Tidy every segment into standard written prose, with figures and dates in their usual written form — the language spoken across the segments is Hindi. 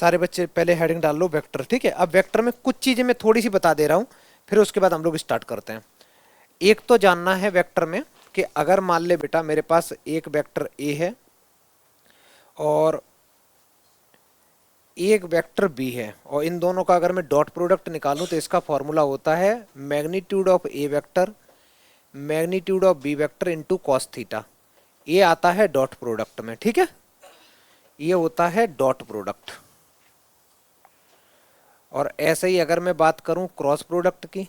सारे बच्चे पहले हेडिंग डाल लो वेक्टर, ठीक है। अब वेक्टर में कुछ चीजें मैं थोड़ी सी बता दे रहा हूँ, फिर उसके बाद हम लोग स्टार्ट करते हैं। एक तो जानना है वेक्टर में कि अगर मान ले बेटा मेरे पास एक वेक्टर ए है और एक वेक्टर बी है, और इन दोनों का अगर मैं डॉट प्रोडक्ट निकालूं तो इसका फॉर्मूला होता है magnitude of a vector magnitude of B vector into cos theta. ये आता है डॉट प्रोडक्ट में, ठीक है। ये होता है डॉट प्रोडक्ट। और ऐसे ही अगर मैं बात करूं क्रॉस प्रोडक्ट की,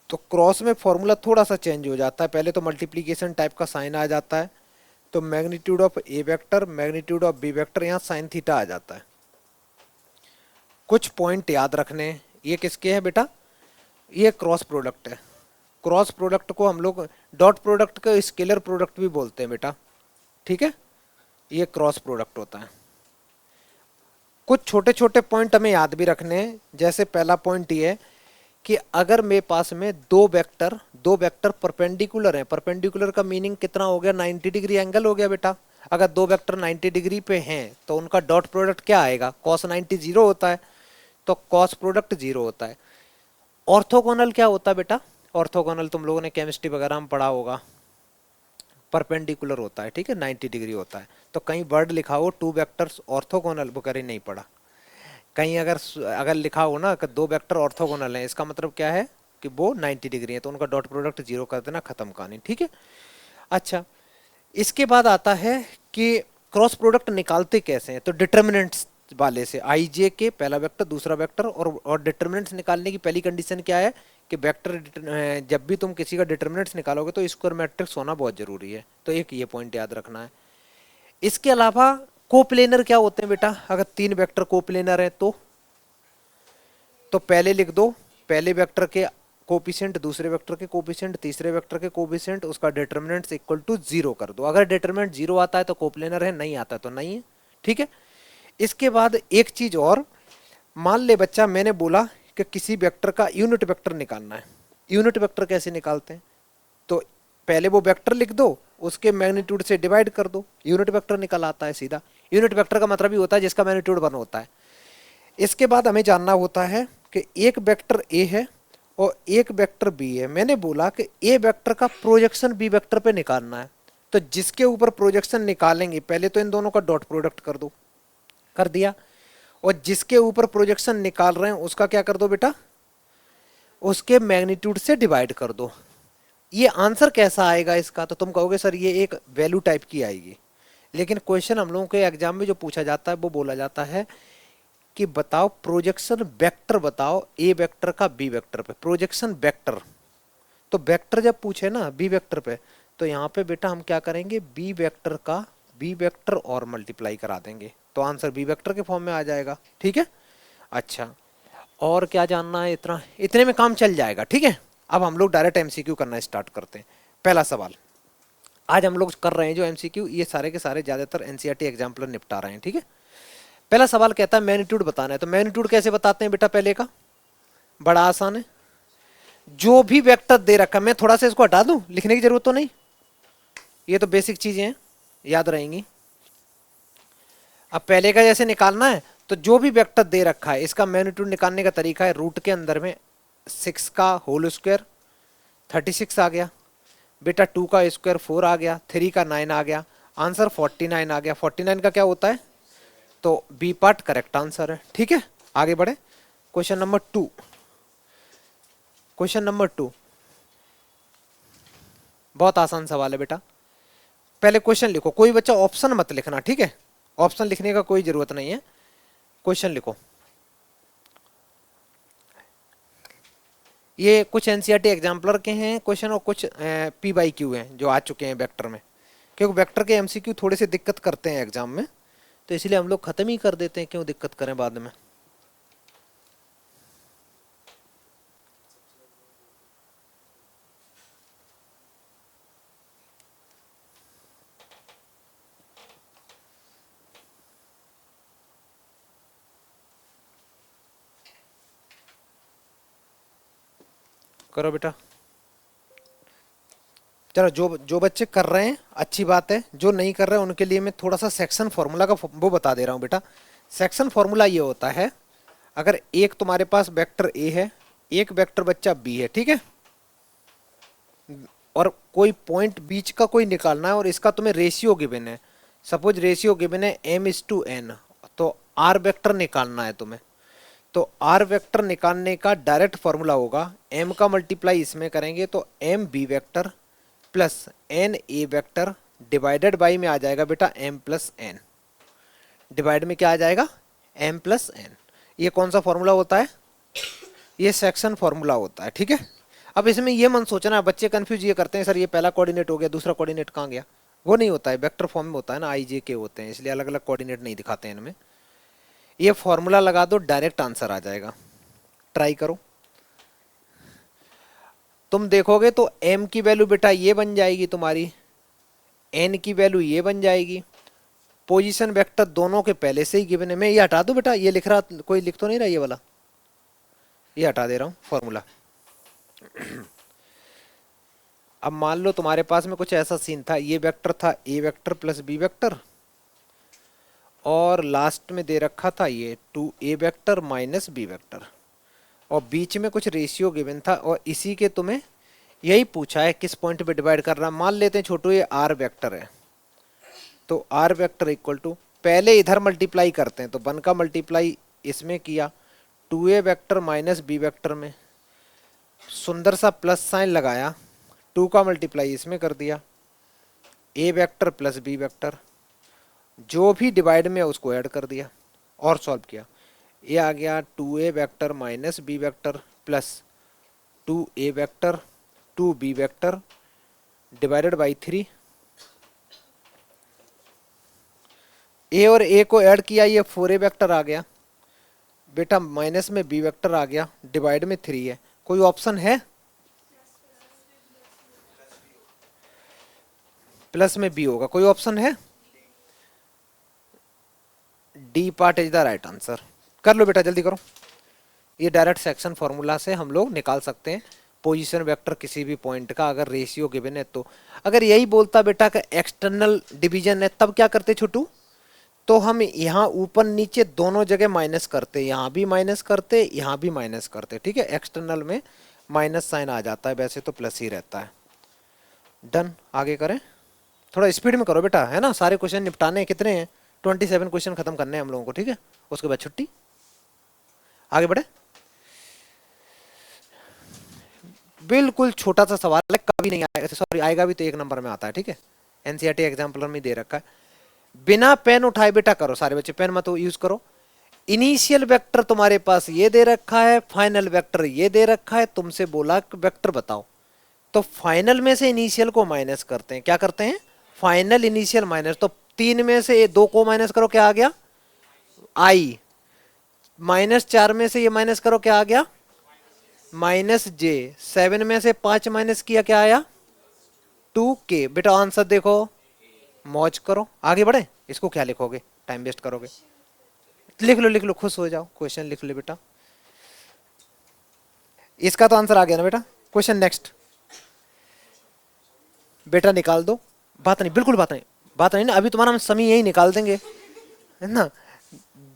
तो क्रॉस में फॉर्मूला थोड़ा सा चेंज हो जाता है। पहले तो मल्टीप्लीकेशन टाइप का साइन आ जाता है, तो magnitude of a vector magnitude of B vector, यहाँ साइन थीटा आ जाता है। कुछ पॉइंट याद रखने हैं। ये किसके है बेटा, ये क्रॉस प्रोडक्ट है। क्रॉस प्रोडक्ट को हम लोग डॉट प्रोडक्ट का स्केलर प्रोडक्ट भी बोलते हैं बेटा, ठीक है। ये क्रॉस प्रोडक्ट होता है। कुछ छोटे छोटे पॉइंट हमें याद भी रखने हैं। जैसे पहला पॉइंट ये है कि अगर मेरे पास में दो वेक्टर परपेंडिकुलर है, परपेंडिकुलर का मीनिंग कितना हो गया, 90 डिग्री एंगल हो गया बेटा। अगर दो वेक्टर 90 डिग्री पे हैं तो उनका डॉट प्रोडक्ट क्या आएगा, कॉस 90 जीरो होता है, तो कॉस प्रोडक्ट जीरो होता है। ऑर्थोगोनल क्या होता है बेटा, ऑर्थोगोनल तुम लोगों ने केमिस्ट्री वगैरह में पढ़ा होगा, परपेंडिकुलर होता है, ठीक है, 90 डिग्री होता है। तो कहीं वर्ड लिखा हो टू वेक्टर्स ऑर्थोगोनल, वो कहीं नहीं पढ़ा। कहीं अगर अगर लिखा हो ना कि दो वेक्टर ऑर्थोगोनल हैं, इसका मतलब क्या है कि वो 90 डिग्री है, तो उनका डॉट प्रोडक्ट जीरो कर देना, खत्म कहानी, ठीक है। अच्छा, इसके बाद आता है कि क्रॉस प्रोडक्ट निकालते कैसे हैं, तो डिटर्मिनेंट्स वाले से, आई जे के पहला वेक्टर दूसरा वेक्टर, और डिटर्मिनेंट्स निकालने की पहली कंडीशन क्या है कि वेक्टर, जब भी तुम किसी का डिटर्मिनेंट्स निकालोगे तो स्क्वायर मैट्रिक्स होना बहुत जरूरी है। तो एक ये पॉइंट याद रखना है। इसके अलावा कोप्लेनर क्या होते हैं बेटा, अगर तीन वेक्टर कोप्लेनर है तो पहले लिख दो, पहले वेक्टर के कोपिशेंट दूसरे वेक्टर के कोपिशेंट तीसरे वेक्टर के कोपिशेंट, उसका डिटर्मिनेंट्स इक्वल टू जीरो कर दो। अगर डिटर्मिनेंट जीरो आता है तो कोप्लेनर है, नहीं आता तो नहीं है, ठीक है। इसके बाद एक चीज और, मान ले बच्चा मैंने बोला कि किसी वेक्टर का यूनिट वेक्टर निकालना है। यूनिट वेक्टर कैसे निकालते हैं, तो पहले वो वेक्टर लिख दो, उसके मैग्नीट्यूड से डिवाइड कर दो, यूनिट वेक्टर निकल आता है सीधा। यूनिट वेक्टर का मतलब ही होता है जिसका मैग्नीट्यूड 1 होता है। इसके बाद हमें जानना होता है कि एक वेक्टर ए है और एक वेक्टर बी है। मैंने बोला कि ए वेक्टर का प्रोजेक्शन बी वेक्टर पे निकालना है, तो जिसके ऊपर प्रोजेक्शन निकालेंगे पहले तो इन दोनों का डॉट प्रोडक्ट कर दो, कर दिया। और जिसके ऊपर प्रोजेक्शन निकाल रहे हैं उसका क्या कर दो बेटा, उसके मैग्नीट्यूड से डिवाइड कर दो। ये आंसर कैसा आएगा इसका, तो तुम कहोगे सर ये एक वैल्यू टाइप की आएगी, लेकिन क्वेश्चन हम लोगों के एग्जाम में जो पूछा जाता है वो बोला जाता है कि बताओ प्रोजेक्शन वेक्टर, बताओ ए वेक्टर का बी वेक्टर पे प्रोजेक्शन वेक्टर। तो वेक्टर जब पूछे ना बी वेक्टर पे, तो यहाँ पे बेटा हम क्या करेंगे, बी वेक्टर का बी वेक्टर और मल्टीप्लाई करा देंगे, तो आंसर बी वेक्टर के फॉर्म में आ जाएगा, ठीक है। अच्छा, और क्या जानना है, इतना इतने में काम चल जाएगा, ठीक है। अब हम लोग डायरेक्ट एमसीक्यू करना स्टार्ट करते हैं। पहला सवाल आज हम लोग कर रहे हैं जो एमसीक्यू, ये सारे के सारे ज्यादातर एनसीईआरटी एग्जाम्पलर निपटा रहे हैं, ठीक है। पहला सवाल कहता है मैग्नीट्यूड बताना है, तो मैग्नीट्यूड कैसे बताते हैं बेटा, पहले का बड़ा आसान है। जो भी वेक्टर दे रखा है, मैं थोड़ा सा इसको हटा दूं, लिखने की जरूरत तो नहीं, ये तो बेसिक चीजें हैं, याद रहेंगी। अब पहले का जैसे निकालना है, तो जो भी वेक्टर दे रखा है इसका मैग्नीट्यूड निकालने का तरीका है, रूट के अंदर में 6 का होल स्क्वायर 36 आ गया बेटा, 2 का स्क्वायर 4 आ गया, 3 का 9 आ गया, आंसर 49 आ गया। 49 का क्या होता है, तो बी पार्ट करेक्ट आंसर है, ठीक है। आगे बढ़े, क्वेश्चन नंबर 2। क्वेश्चन नंबर 2 बहुत आसान सवाल है बेटा। पहले क्वेश्चन लिखो, कोई बच्चा ऑप्शन मत लिखना, ठीक है, ऑप्शन लिखने का कोई जरूरत नहीं है, क्वेश्चन लिखो। ये कुछ एनसीईआरटी एग्जाम्पलर के हैं क्वेश्चन और कुछ पी बाई क्यू हैं जो आ चुके हैं वेक्टर में, क्योंकि वेक्टर के एमसीक्यू थोड़े से दिक्कत करते हैं एग्जाम में, तो इसलिए हम लोग खत्म ही कर देते हैं, क्यों दिक्कत करें बाद में। करो बेटा। चलो, जो जो बच्चे कर रहे हैं अच्छी बात है, जो नहीं कर रहे हैं उनके लिए मैं थोड़ा सा सेक्शन फॉर्मूला का वो बता दे रहा हूँ बेटा। सेक्शन फॉर्मूला ये होता है, अगर एक तुम्हारे पास वेक्टर ए है, एक वेक्टर बच्चा बी है, ठीक है, और कोई पॉइंट बीच का कोई निकालना है और इसका तुम्हें रेशियो गिवन है, सपोज रेशियो गिवन है m/n, तो आर वेक्टर निकालना है तुम्हें। तो आर वेक्टर निकालने का डायरेक्ट फॉर्मूला होगा, m का मल्टीप्लाई इसमें करेंगे तो m b vector plus n a vector divided by में आ जाएगा बेटा m+n, डिवाइड में क्या आ जाएगा m+n। ये कौन सा फॉर्मूला होता है, ये सेक्शन फॉर्मूला होता है, ठीक है। अब इसमें ये मन सोचना, बच्चे कंफ्यूज ये करते हैं सर ये पहला कोऑर्डिनेट हो गया दूसरा कोऑर्डिनेट कहाँ गया, वो नहीं होता है, वेक्टर फॉर्म में होता है ना, आई जे के होते हैं, इसलिए अलग अलग कोऑर्डिनेट नहीं दिखाते हैं इनमें। ये फॉर्मूला लगा दो, डायरेक्ट आंसर आ जाएगा, ट्राई करो। तुम देखोगे तो m की वैल्यू बेटा ये बन जाएगी तुम्हारी, n की वैल्यू ये बन जाएगी, पोजीशन वेक्टर दोनों के पहले से ही गिवन है। मैं ये हटा दूं बेटा, ये लिख रहा कोई लिख तो नहीं रहा ये वाला, ये हटा दे रहा हूं फॉर्मूला। अब मान लो तुम्हारे पास में कुछ ऐसा सीन था, ये वेक्टर था A vector plus b vector, और लास्ट में दे रखा था ये 2a vector minus b vector, और बीच में कुछ रेशियो गिवन था, और इसी के तुम्हें यही पूछा है किस पॉइंट पे डिवाइड कर रहा। मान लेते हैं छोटू ये आर वेक्टर है, तो आर वेक्टर इक्वल टू, पहले इधर मल्टीप्लाई करते हैं, तो 1 का मल्टीप्लाई इसमें किया 2a vector minus b vector में, सुंदर सा प्लस साइन लगाया, 2 का मल्टीप्लाई इसमें कर दिया, a vector plus b vector, जो भी डिवाइड में उसको ऐड कर दिया और सॉल्व किया। ये आ गया 2a vector minus b vector plus 2a vector 2b vector divided by 3। A और ए को ऐड किया, ये 4a वेक्टर आ गया बेटा, माइनस में बी वेक्टर आ गया, डिवाइड में 3 है। कोई ऑप्शन है, प्लस में बी होगा, कोई ऑप्शन है, D part is the right answer. कर लो बेटा जल्दी करो, ये डायरेक्ट सेक्शन फॉर्मूला से हम लोग निकाल सकते हैं पोजीशन वेक्टर किसी भी पॉइंट का, अगर रेशियो गिवन है तो। अगर यही बोलता बेटा का एक्सटर्नल डिवीजन है, तब क्या करते छोटू, तो हम यहाँ ऊपर नीचे दोनों जगह माइनस करते, यहाँ भी माइनस करते यहाँ भी माइनस करते, ठीक है, एक्सटर्नल में माइनस साइन आ जाता है, वैसे तो प्लस ही रहता है। डन, आगे करें, थोड़ा स्पीड में करो बेटा, है ना, सारे क्वेश्चन निपटाने हैं, कितने हैं 27 क्वेश्चन खत्म करने हैं हम लोगों को, ठीक है, उसके बाद छुट्टी। आगे बढ़े, बिल्कुल छोटा सा सवाल है, कभी नहीं आएगा, सॉरी आएगा भी तो 1 नंबर में आता है, ठीक है, एनसीईआरटी एग्जाम्पलर में दे रखा है। बिना पेन उठाए बेटा करो, सारे बच्चे पेन मत यूज करो। इनिशियल वेक्टर तुम्हारे पास ये दे रखा है, फाइनल वेक्टर ये दे रखा है, तुमसे बोला वेक्टर बताओ, तो फाइनल में से इनिशियल को माइनस करते हैं, क्या करते हैं, फाइनल इनिशियल माइनस, तो 3 में से 2 को माइनस करो, क्या आ गया आई, -4 में से ये माइनस करो, क्या आ गया -j, 7 में से 5 माइनस किया, क्या आया 2k। बेटा आंसर देखो, मौज करो, आगे बढ़े। इसको क्या लिखोगे, टाइम वेस्ट करोगे, लिख लो लिख लो, खुश हो जाओ, क्वेश्चन लिख लो बेटा। इसका तो आंसर आ गया ना बेटा। क्वेश्चन नेक्स्ट बेटा, निकाल दो, बात नहीं, बिल्कुल बात नहीं, बात नहीं ना, अभी तुम्हारा हम समी यही निकाल देंगे, है ना।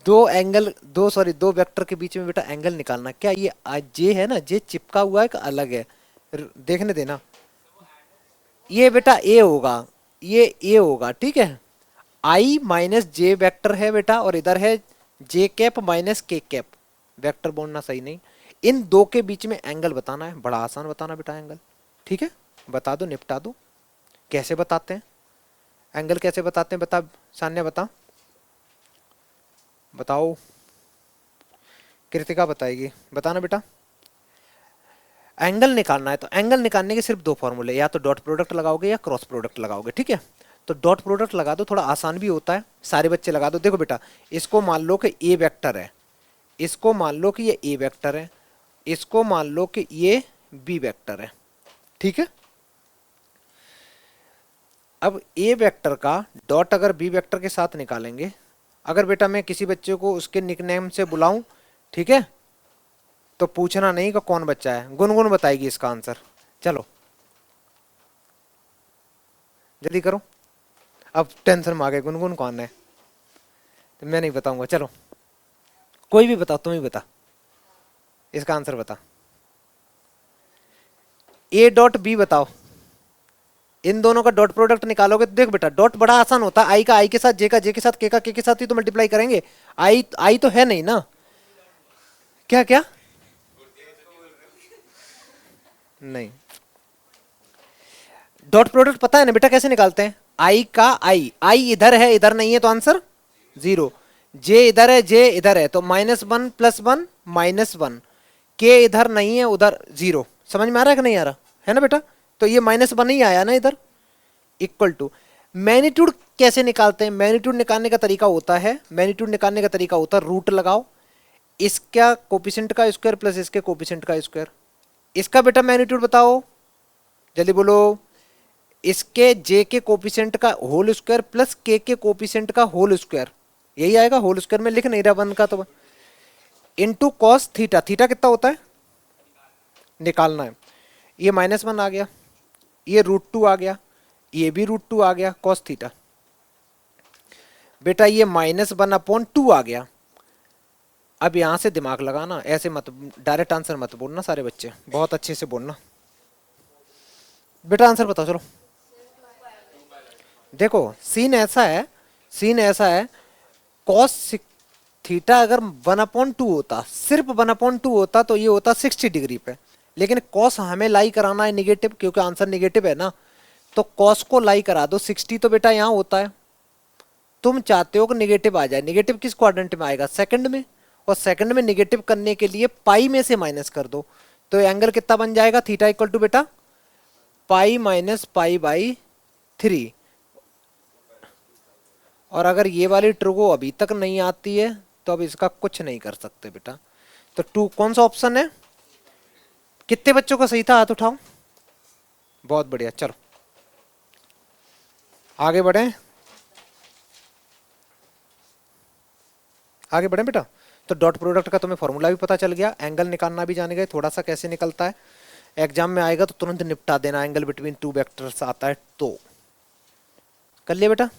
दो वेक्टर के बीच में बेटा एंगल निकालना, क्या ये जे है ना, जे चिपका हुआ है कि अलग है, देखने देना। ये बेटा ए होगा, ये ए होगा, ठीक है, आई माइनस जे वेक्टर है बेटा, और इधर है जे कैप माइनस के कैप, वेक्टर बोलना सही नहीं। इन दो के बीच में एंगल बताना है, बड़ा आसान बताना बेटा एंगल, ठीक है, बता दो, निपटा दो। कैसे बताते हैं एंगल, कैसे बताते हैं, बता सान्या, बता, बताओ, कृतिका बताएगी, बताना बेटा। एंगल निकालना है तो एंगल निकालने के सिर्फ 2 फॉर्मूले, या तो डॉट प्रोडक्ट लगाओगे या क्रॉस प्रोडक्ट लगाओगे, ठीक है। तो डॉट प्रोडक्ट लगा दो, थोड़ा आसान भी होता है, सारे बच्चे लगा दो। देखो बेटा, इसको मान लो कि ए वेक्टर है, इसको मान लो कि ये ए वेक्टर है, इसको मान लो कि ये बी वेक्टर है, ठीक है। अब ए वेक्टर का डॉट अगर बी वेक्टर के साथ निकालेंगे, अगर बेटा मैं किसी बच्चे को उसके निकनेम से बुलाऊं, ठीक है, तो पूछना नहीं कि कौन बच्चा है, गुनगुन बताएगी इसका आंसर। चलो जल्दी करो। अब टेंशन में आ गए, गुनगुन कौन है? तो मैं नहीं बताऊंगा, चलो कोई भी बताओ, तुम ही बता, इसका आंसर बता। ए डॉट बी बताओ, इन दोनों का डॉट प्रोडक्ट निकालोगे तो देख बेटा, डॉट बड़ा आसान होता है, आई का आई के साथ, जे का जे के साथ, के का के साथ ही तो मल्टीप्लाई करेंगे। आई आई तो है नहीं ना। क्या क्या? नहीं, डॉट प्रोडक्ट पता है ना बेटा कैसे निकालते हैं? आई का आई, आई इधर है इधर नहीं है तो आंसर जीरो। जे इधर है जे इधर है तो -1 + 1 -1। के इधर नहीं है उधर जीरो। समझ में आ रहा है कि नहीं आ रहा है ना बेटा? तो ये -1 ही आया ना इधर। इक्वल टू मैग्नीट्यूड कैसे निकालते हैं? मैग्नीट्यूड निकालने का तरीका होता है, मैग्नीट्यूड निकालने का तरीका होता है रूट लगाओ, इसका कोफिशिएंट का स्क्वायर प्लस इसके कोफिशिएंट का स्क्वायर। इसका बेटा मैग्नीट्यूड बताओ, जल्दी बोलो। इसके जे के कोफिशिएंट का होल स्क्वायर प्लस के कोफिशिएंट का होल स्क्वायर, यही आएगा। होल स्क्वायर में लिख नहीं रहा वन का, तो इनटू कॉस थीटा। थीटा कितना होता है निकालना है। ये -1 आ गया, ये √2 आ गया, ये भी √2 आ गया कॉस थीटा। बेटा ये -1/2 आ गया। अब यहां से दिमाग लगाना, ऐसे मत डायरेक्ट आंसर मत बोलना सारे बच्चे, बहुत अच्छे से बोलना। बेटा आंसर बताओ चलो। देखो सीन ऐसा है, सीन ऐसा है, कॉस थीटा अगर 1/2 होता, सिर्फ 1/2 होता तो ये होता 60 डिग्री पे। लेकिन कॉस हमें लाई कराना है निगेटिव, क्योंकि आंसर निगेटिव है ना, तो कॉस को लाई करा दो। 60 तो बेटा यहाँ होता है, तुम चाहते हो कि निगेटिव आ जाए। निगेटिव किस क्वाड्रेंट में आएगा? सेकंड में। और सेकंड में निगेटिव करने के लिए पाई में से माइनस कर दो, तो एंगल कितना बन जाएगा? थीटा इक्वल टू बेटा पाई माइनस पाई/3। और अगर ये वाली ट्रुगो अभी तक नहीं आती है तो अब इसका कुछ नहीं कर सकते बेटा। तो टू कौन सा ऑप्शन है? कितने बच्चों का सही था हाथ उठाओ। बहुत बढ़िया, चलो आगे बढ़े, आगे बढ़े बेटा। तो डॉट प्रोडक्ट का तुम्हें फॉर्मूला भी पता चल गया, एंगल निकालना भी जान गए थोड़ा सा कैसे निकलता है। एग्जाम में आएगा तो तुरंत निपटा देना, एंगल बिटवीन टू वेक्टर्स आता है तो। कर लिया बेटा?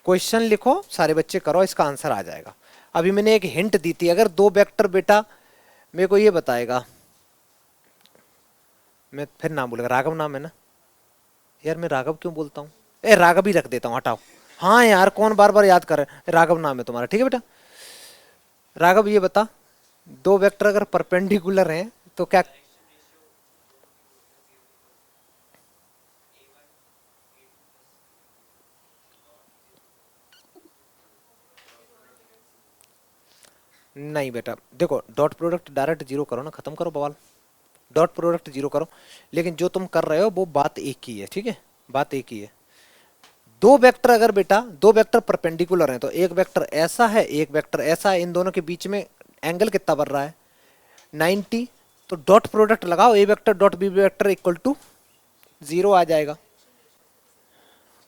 क्वेश्चन लिखो सारे बच्चे, करो, इसका आंसर आ जाएगा। अभी मैंने एक हिंट दी थी, अगर दो वेक्टर बेटा मेरे को ये बताएगा, मैं फिर नाम बोलेगा, राघव नाम है ना यार, मैं राघव क्यों बोलता हूँ? ए राघव ही रख देता हूँ, हटाओ। हाँ यार कौन बार बार याद कर रहा है, राघव नाम है तुम्हारा, ठीक है बेटा। राघव ये बता, दो वेक्टर अगर परपेंडिकुलर हैं तो क्या? नहीं बेटा देखो, डॉट प्रोडक्ट डायरेक्ट जीरो करो ना, खत्म करो बवाल। डॉट प्रोडक्ट जीरो करो, लेकिन जो तुम कर रहे हो वो बात एक ही है, ठीक है, बात एक ही है। दो वेक्टर अगर बेटा, दो वेक्टर परपेंडिकुलर हैं तो एक वेक्टर ऐसा है एक वेक्टर ऐसा है, इन दोनों के बीच में एंगल कितना बन रहा है? 90। तो डॉट प्रोडक्ट लगाओ, ए vector dot B vector equal to 0 आ जाएगा।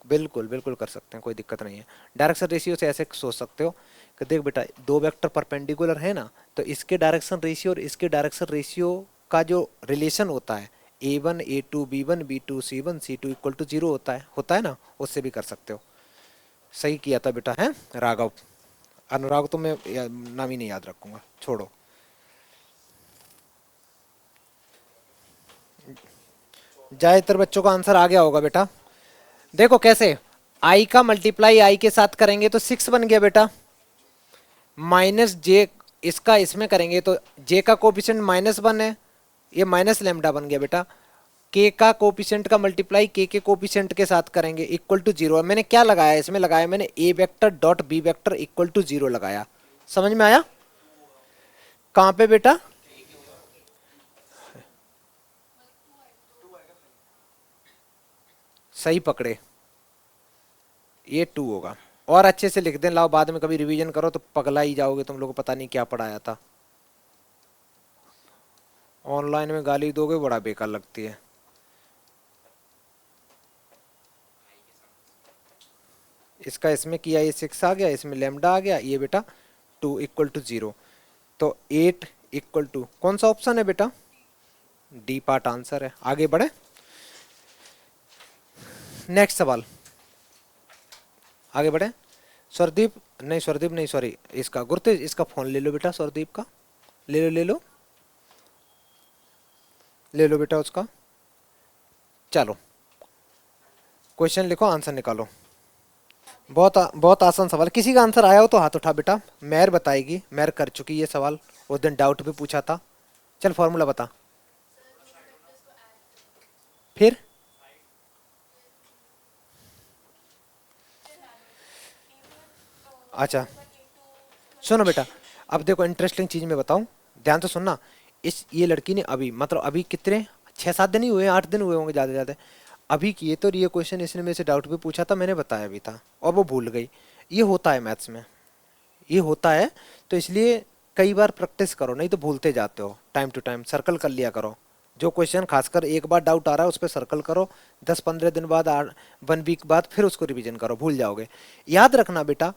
बिल्कुल बिल्कुल कर सकते हैं, कोई दिक्कत नहीं है। डायरेक्शन रेशियो से ऐसे सोच सकते हो कि देख बेटा, दो वेक्टर परपेंडिकुलर है ना, तो इसके डायरेक्शन रेशियो और इसके डायरेक्शन रेशियो का जो रिलेशन होता है, A1 A2 B1 B2 C1 C2 equal to 0 होता है ना, उससे भी कर सकते हो। सही किया था बेटा, है राघव। अनुराग तो मैं नाम ही नहीं याद रखूंगा, छोड़ो। ज्यादातर बच्चों का आंसर आ गया होगा बेटा। देखो कैसे, आई का मल्टीप्लाई आई के साथ करेंगे तो 6 बन गया बेटा, माइनस जे इसका इसमें करेंगे तो जे का कोफिशिएंट -1 है, ये माइनस लैम्डा बन गया बेटा। के का कोफिशिएंट का मल्टीप्लाई के कोफिशिएंट के साथ करेंगे इक्वल टू 0। मैंने क्या लगाया इसमें? लगाया मैंने A vector dot B vector equal to 0 लगाया। समझ में आया? कहाँ पे बेटा? सही पकड़े, ये 2 होगा। और अच्छे से लिख दें, लाओ बाद में कभी रिवीजन करो तो पगला ही जाओगे तुम लोग को, पता नहीं क्या पढ़ाया था। ऑनलाइन में गाली दोगे बड़ा बेकार लगती है। इसका इसमें किया, ये 6 आ गया, इसमें लैम्डा आ गया, ये बेटा 2 इक्वल टू 0। तो 8 इक्वल टू कौन सा ऑप्शन है बेटा? डी पार्ट आंसर है। आगे बढ़े, नेक्स्ट सवाल, आगे बढ़े। स्वरदीप, नहीं स्वरदीप नहीं, सॉरी, इसका गुरतेज, इसका फोन ले लो बेटा, स्वरदीप का ले लो, ले लो, ले लो बेटा उसका। चलो क्वेश्चन लिखो, आंसर निकालो। बहुत आसान सवाल, किसी का आंसर आया हो तो हाथ उठा बेटा। मैर बताएगी, मैर कर चुकी ये सवाल, उस दिन डाउट भी पूछा था। चल फॉर्मूला बता। फिर अच्छा सुनो बेटा, अब देखो इंटरेस्टिंग चीज मैं बताऊं, ध्यान से सुनना। इस ये लड़की ने अभी, मतलब अभी कितने 6-7 दिन ही हुए, 8 दिन हुए होंगे ज्यादा ज्यादा, अभी किए तो ये क्वेश्चन इसने मेरे से डाउट भी पूछा था, मैंने बताया भी था और वो भूल गई। ये होता है मैथ्स में, ये होता है। तो इसलिए कई बार प्रैक्टिस करो, नहीं तो भूलते जाते हो। टाइम टू टाइम सर्कल कर लिया करो, जो क्वेश्चन खासकर एक बार डाउट आ रहा है उस पर सर्कल करो, 10-15 दिन बाद, 1 वीक बाद फिर उसको रिवीजन करो, भूल जाओगे। याद रखना बेटा,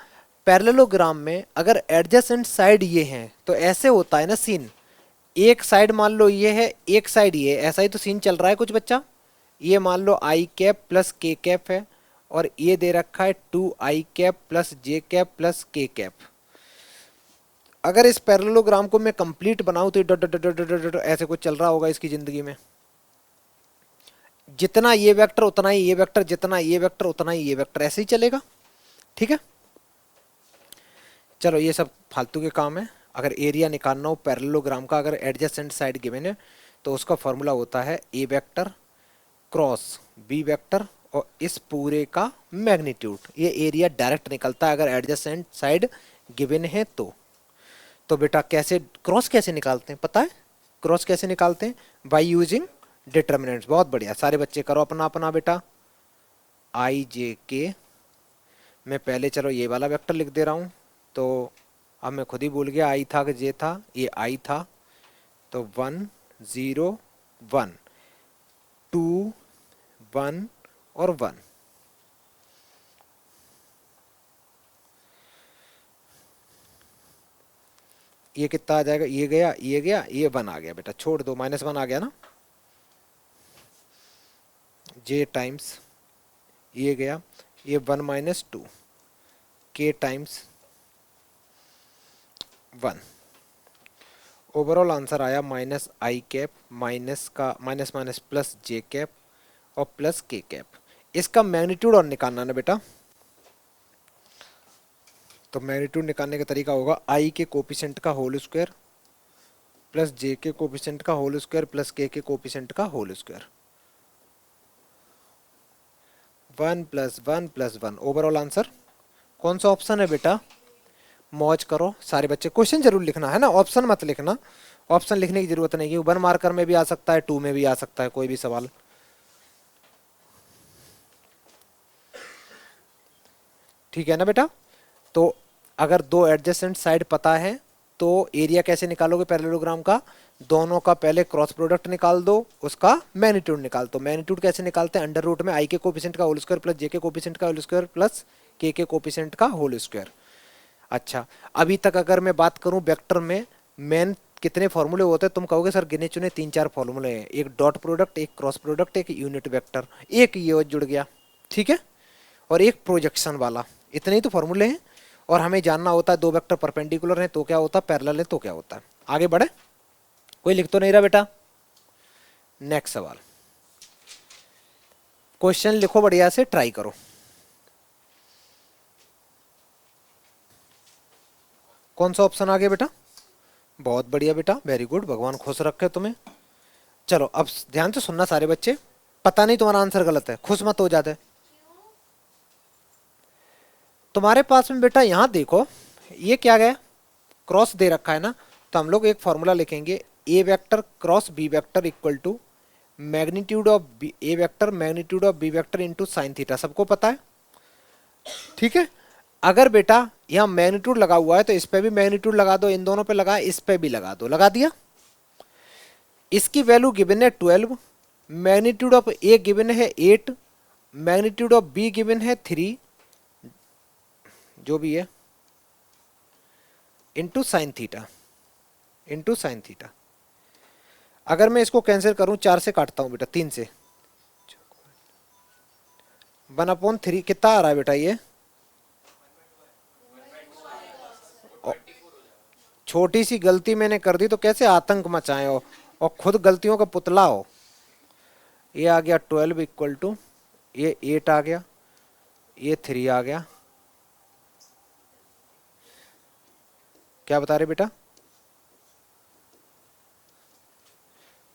पैरेललोग्राम में अगर एडजेसेंट साइड ये हैं तो ऐसे होता है ना सीन, एक साइड मान लो ये है, एक साइड ये है, ऐसा ही तो सीन चल रहा है कुछ बच्चा। ये मान लो आई कैप प्लस के कैप है, और ये दे रखा है 2i कैप प्लस जे कैप प्लस के कैप। अगर इस पैरेललोग्राम को मैं कंप्लीट बनाऊं तो ये dot dot dot dot dot ऐसे कुछ चल रहा होगा इसकी जिंदगी में। जितना ये वेक्टर उतना ही ये वेक्टर, जितना ये वेक्टर उतना ही ये वेक्टर, ऐसे ही चलेगा। ठीक है, चलो ये सब फालतू के काम है। अगर एरिया निकालना हो पैरेललोग्राम का, अगर एडजेसेंट साइड गिवन है तो उसका फॉर्मूला होता है ए वेक्टर क्रॉस बी वेक्टर और इस पूरे का मैग्नीट्यूड। ये एरिया डायरेक्ट निकलता है अगर एडजेसेंट साइड गिवन है तो बेटा कैसे क्रॉस कैसे निकालते हैं पता है? क्रॉस कैसे निकालते हैं? By using determinants. बहुत बढ़िया, सारे बच्चे करो अपना अपना बेटा। आई जे के, मैं पहले चलो ये वाला वेक्टर लिख दे रहा हूँ, तो अब मैं खुद ही भूल गया आई था कि जे था, ये आई था, तो 1 0 1 2 1 और 1। ये कितना आ जाएगा? ये गया, ये गया, ये 1 आ गया बेटा, छोड़ दो, -1 आ गया ना। जे टाइम्स ये गया, ये 1 - 2 के टाइम्स 1। ओवरऑल आंसर आया -i कैप माइनस का माइनस माइनस प्लस जे कैप और प्लस के कैप। इसका मैग्नीट्यूड और निकालना ना बेटा, तो मैग्नीट्यूड निकालने का तरीका होगा आई के कोफिशिएंट का होल स्क्वायर प्लस जे के कोफिशिएंट का होल स्क्वायर प्लस के कोफिशिएंट का होल स्क्वायर। 1 + 1 + 1। ओवरऑल आंसर कौन सा ऑप्शन है बेटा? मौज करो सारे बच्चे, क्वेश्चन जरूर लिखना है ना, ऑप्शन मत लिखना। ऑप्शन लिखने की जरूरत नहीं है, 1 मार्कर में भी आ सकता है, 2 में भी आ सकता है, कोई भी सवाल। ठीक है ना बेटा? तो अगर दो एडजेसेंट साइड पता है तो एरिया कैसे निकालोगे पैरेललोग्राम का? दोनों का पहले क्रॉस प्रोडक्ट निकाल दो, उसका मैग्नीट्यूड निकाल दो। मैग्नीट्यूड कैसे निकालते हैं? अंडर रूट में आई के कोफिशिएंट का होल स्क्वायर प्लस जे के कोफिशिएंट का होल स्क्वायर प्लस के कोफिशिएंट का होल स्क्वायर। अच्छा, अभी तक अगर मैं बात करूं वेक्टर में मेन कितने फॉर्मूले होते हैं, तुम कहोगे सर गिने चुने 3-4 फॉर्मूले हैं, एक डॉट प्रोडक्ट, एक क्रॉस प्रोडक्ट, एक यूनिट वेक्टर, एक ये और जुड़ गया, ठीक है, और एक प्रोजेक्शन वाला, इतने ही तो फॉर्मूले हैं। और हमें जानना होता है दो वेक्टर परपेंडिकुलर हैं तो क्या होता है, पैरेलल है तो क्या होता है। आगे बढ़े, कोई लिख तो नहीं रहा बेटा? नेक्स्ट सवाल, क्वेश्चन लिखो बढ़िया से, ट्राई करो। कौन सा ऑप्शन आ गया बेटा? बहुत बढ़िया बेटा, वेरी गुड, भगवान खुश रखे तुम्हें। चलो अब ध्यान से सुनना सारे बच्चे, पता नहीं तुम्हारा आंसर गलत है, खुश मत हो जाते। तुम्हारे पास में बेटा यहाँ देखो, ये क्या गया, क्रॉस दे रखा है ना, तो हम लोग एक फॉर्मूला लिखेंगे, A vector cross B vector equal to magnitude of B A vector magnitude of B vector into sine theta. सबको पता है, ठीक है। अगर बेटा यहाँ मैग्नीट्यूड लगा हुआ है तो इस पे भी मैग्नीट्यूड लगा दो, इन दोनों पे लगा, इस पे भी लगा दो, लगा दिया। इसकी वैल्यू गिवन है 12, मैग्नीट्यूड ऑफ ए गिवन है 8, मैग्नीट्यूड ऑफ बी गिवन है 3, जो भी है, into sine theta, into sine theta. अगर मैं इसको कैंसिल करूं, 4 से काटता हूं बेटा, 3 से, 1/3 कितना आ रहा है बेटा ये? छोटी सी गलती मैंने कर दी तो कैसे आतंक मचाए हो, और खुद गलतियों का पुतला हो। ये आ गया 12 इक्वल टू, ये 8 आ गया, ये 3 आ गया। क्या बता रहे बेटा?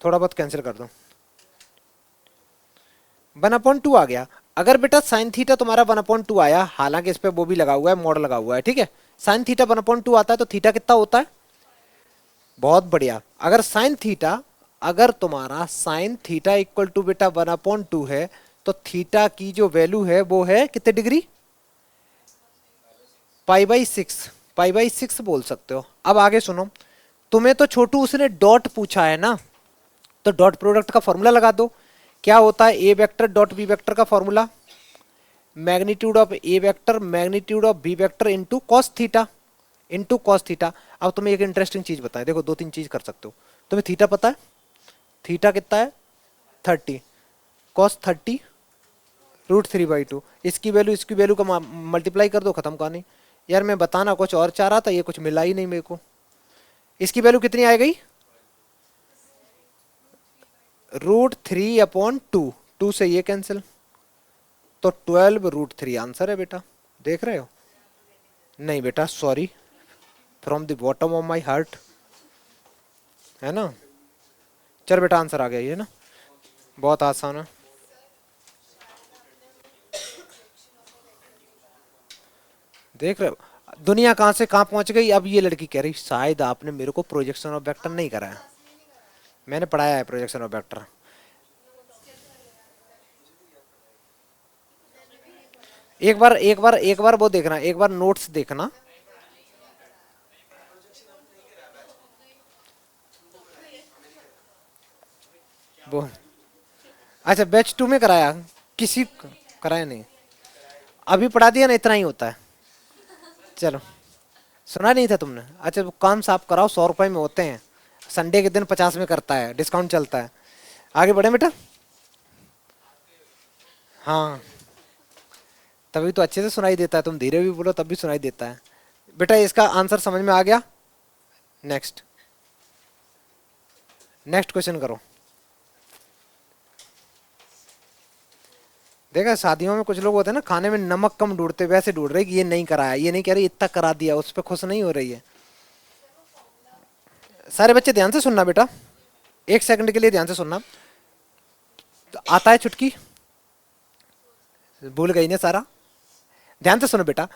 थोड़ा बहुत कैंसिल कर दो, 1/2 आ गया। अगर बेटा साइन थीटा तुम्हारा 1/2 आया, हालांकि इस पे वो भी लगा हुआ है, मॉड लगा हुआ है, ठीक है, साइन थीटा 1/2 आता है तो थीटा कितना होता है? बहुत बढ़िया। अगर साइन थीटा, अगर तुम्हारा साइन थीटा इक्वल टू बेटा 1/2 है, तो थीटा की जो वैल्यू है वो है कितने डिग्री? π/6, π/6 बोल सकते हो। अब आगे सुनो, तुम्हें तो छोटू उसने डॉट पूछा है ना, तो डॉट प्रोडक्ट का फॉर्मूला लगा दो। क्या होता है? ए वेक्टर डॉट बी वेक्टर का formula, magnitude of a vector magnitude of B vector into cos theta, into cos theta. अब तुम्हें एक इंटरेस्टिंग चीज बताएं, देखो 2-3 चीज कर सकते हो। तुम्हें थीटा पता है? थीटा कितना है? 30, कॉस 30 √3/2। इसकी वैल्यू का मल्टीप्लाई कर दो, खत्म कहानी। यार मैं बताना कुछ और चाह रहा था, ये कुछ मिला ही नहीं मेरे को। इसकी वैल्यू कितनी आ गई? √3/2, 2 से ये कैंसिल, तो 12 √3 आंसर है बेटा। देख रहे हो? नहीं बेटा, sorry, from the bottom of my heart, है ना। चल बेटा, आंसर आ गया ये ना, बहुत आसान है। देख रहे हो दुनिया कहां से कहां पहुंच गई। अब ये लड़की कह रही शायद आपने मेरे को प्रोजेक्शन ऑफ वेक्टर नहीं कराया। मैंने पढ़ाया है प्रोजेक्शन ऑफ वेक्टर। एक बार वो देखना, एक बार नोट्स देखना। वो अच्छा, बैच 2 में कराया? किसी कराया नहीं, अभी पढ़ा दिया ना, इतना ही होता है। चलो, सुना नहीं था तुमने? अच्छा, वो काम साफ कराओ, 100 रुपए में होते हैं, संडे के दिन 50 में करता है, डिस्काउंट चलता है। आगे बढ़े बेटा। हाँ, तभी तो अच्छे से सुनाई देता है, तुम धीरे भी बोलो तब भी सुनाई देता है। बेटा इसका आंसर समझ में आ गया? नेक्स्ट, नेक्स्ट क्वेश्चन करो। देखा, शादियों में कुछ लोग होते हैं ना, खाने में नमक कम ढूंढते, वैसे ढूंढ रहे कि ये नहीं कराया, ये नहीं कह रही इतना करा दिया, उस पर खुश नहीं हो रही है। सारे बच्चे ध्यान से सुनना बेटा, 1 सेकंड के लिए ध्यान से सुनना। तो आता है चुटकी, भूल गई ना सारा? ध्यान से सुनो बेटा,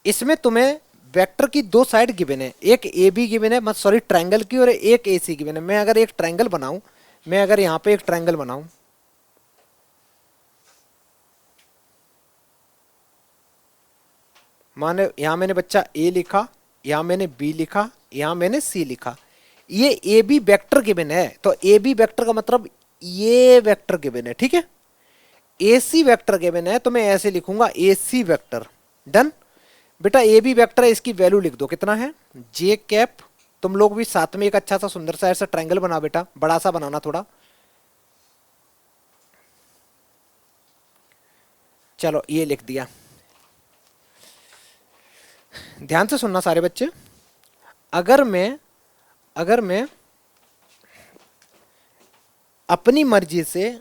इसमें तुम्हें वेक्टर की 2 साइड गिवन है, एक ए बी गिवन है, मत सॉरी ट्रायंगल की, और एक ए सी गिवन है। मैं अगर एक ट्रायंगल बनाऊं, मैं अगर यहां पे एक ट्रायंगल बनाऊं, माने यहां मैंने बच्चा ए लिखा, यहां मैंने बी लिखा, यहां मैंने सी लिखा, ये ए बी वेक्टर गिवन है, तो ए बी वेक्टर का मतलब ये वेक्टर गिवन है, ठीक है। ए सी वेक्टर गिवन है तो मैं ऐसे लिखूंगा ए सी वेक्टर। डन बेटा, ए बी वेक्टर है, इसकी वैल्यू लिख दो, कितना है? जे कैप। तुम लोग भी साथ में एक अच्छा सा सुंदर सा ऐसा ट्रायंगल बना बेटा, बड़ा सा बनाना थोड़ा। चलो ये लिख दिया, ध्यान से सुनना सारे बच्चे। अगर मैं अपनी मर्जी से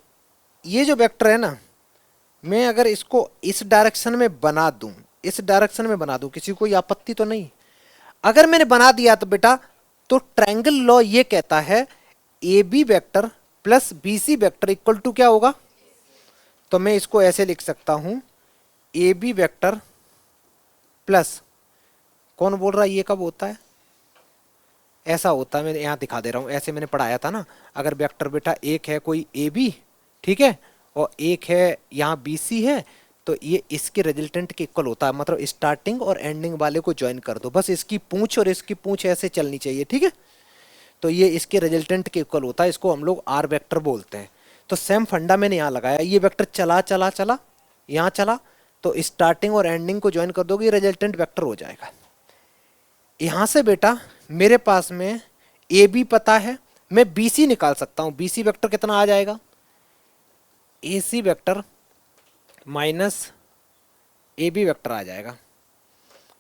ये जो वेक्टर है ना, मैं अगर इसको इस डायरेक्शन में बना दूं, इस डायरेक्शन में बना दूं, किसी को आपत्ति तो नहीं? अगर मैंने बना दिया तो बेटा, तो ट्रायंगल लॉ ये कहता है a b vector plus B c vector equal to क्या होगा? तो मैं इसको ऐसे लिख सकता हूं, ए बी वेक्टर प्लस, कौन बोल रहा है ये कब होता है? ऐसा होता है, मैं यहां दिखा दे रहा हूं, ऐसे मैंने पढ़ाया था ना। अगर वेक्टर बेटा एक है कोई ए बी, ठीक है, और एक है यहाँ बी सी है, तो ये इसके रिजल्टेंट के इक्वल होता है, मतलब स्टार्टिंग और एंडिंग वाले को ज्वाइन कर दो, बस इसकी पूंछ और इसकी पूंछ ऐसे चलनी चाहिए, ठीक है। तो ये इसके रिजल्टेंट के इक्वल होता है, इसको हम लोग आर वेक्टर बोलते हैं। तो सेम फंडा मैंने यहाँ लगाया, ये वेक्टर चला चला चला, यहाँ चला, तो स्टार्टिंग और एंडिंग को ज्वाइन कर दोगे, रिजल्टेंट वेक्टर हो जाएगा। यहां से बेटा मेरे पास में ए बी पता है, मैं BC निकाल सकता हूं। BC वेक्टर कितना आ जाएगा, AC vector minus AB vector आ जाएगा।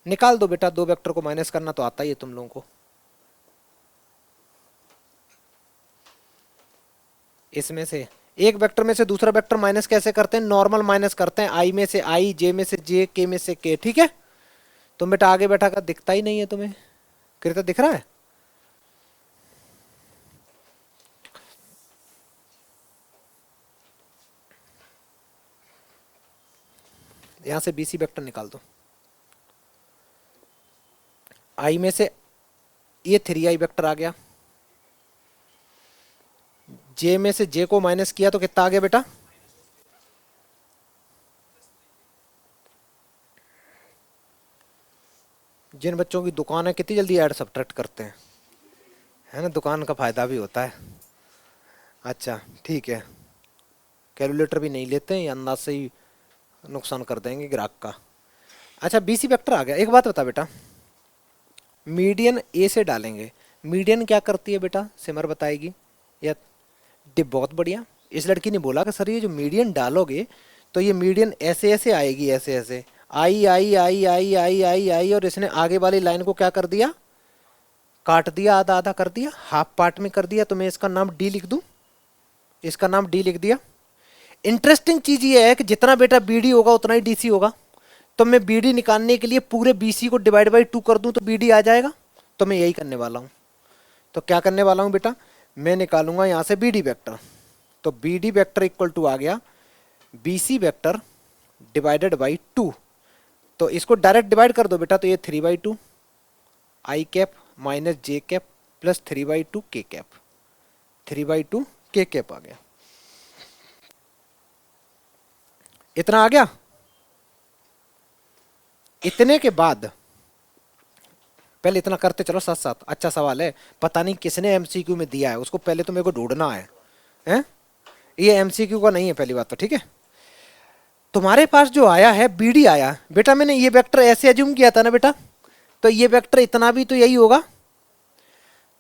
निकाल दो बेटा, दो वेक्टर को माइनस करना तो आता ही है तुम लोगों को। इसमें से एक वेक्टर में से दूसरा वेक्टर माइनस कैसे करते हैं, नॉर्मल माइनस करते हैं, I में से I, J में से J, K में से K, ठीक है। तुम बेटा आगे बैठा कर दिखता ही नहीं है तुम्हें, कृत दिख रहा है। यहां से BC वेक्टर निकाल दो। I में से ये 3I वेक्टर आ गया, J में से J को माइनस किया तो कितना आ गया बेटा, जिन बच्चों की दुकान है कितनी जल्दी ऐड सब्ट्रैक्ट करते हैं, है ना, दुकान का फायदा भी होता है। अच्छा ठीक है, कैलकुलेटर भी नहीं लेते हैं, ये अंदाज से ही नुकसान कर देंगे ग्राहक का। अच्छा BC वेक्टर आ गया। एक बात बता बेटा, मीडियन A से डालेंगे, मीडियन क्या करती है बेटा, सिमर बताएगी या बहुत बढ़िया। इस लड़की ने बोला कि सर ये जो मीडियन डालोगे तो ये मीडियन ऐसे ऐसे आएगी, ऐसे ऐसे आई आई आई आई आई आई आई, और इसने आगे वाली लाइन को क्या कर दिया, काट दिया, आधा आधा कर दिया, हाफ पार्ट में कर दिया। तो मैं इसका नाम D लिख दूं, इसका नाम D लिख दिया। इंटरेस्टिंग चीज ये है कि जितना बेटा BD होगा उतना ही DC होगा। तो मैं BD निकालने के लिए पूरे BC को डिवाइड बाई 2 कर दूं तो BD आ जाएगा। तो मैं यही करने वाला हूं। तो क्या करने वाला हूं बेटा, मैं निकालूंगा यहां से BD वेक्टर। तो BD वेक्टर इक्वल टू आ गया BC वेक्टर डिवाइडेड बाई 2। तो इसको डायरेक्ट डिवाइड कर दो बेटा, तो ये 3/2 I cap minus J cap plus 3/2 K cap, 3/2 K cap आ गया। इतना आ गया। इतने के बाद पहले इतना करते चलो साथ साथ। अच्छा सवाल है, पता नहीं किसने MCQ में दिया है, उसको पहले तो मेरे को ढूंढना है, हैं? ये MCQ का नहीं है पहली बात तो, ठीक है। तुम्हारे पास जो आया है BD आया बेटा, मैंने ये वेक्टर ऐसे एज्यूम किया था ना बेटा, तो ये वेक्टर इतना भी तो यही होगा।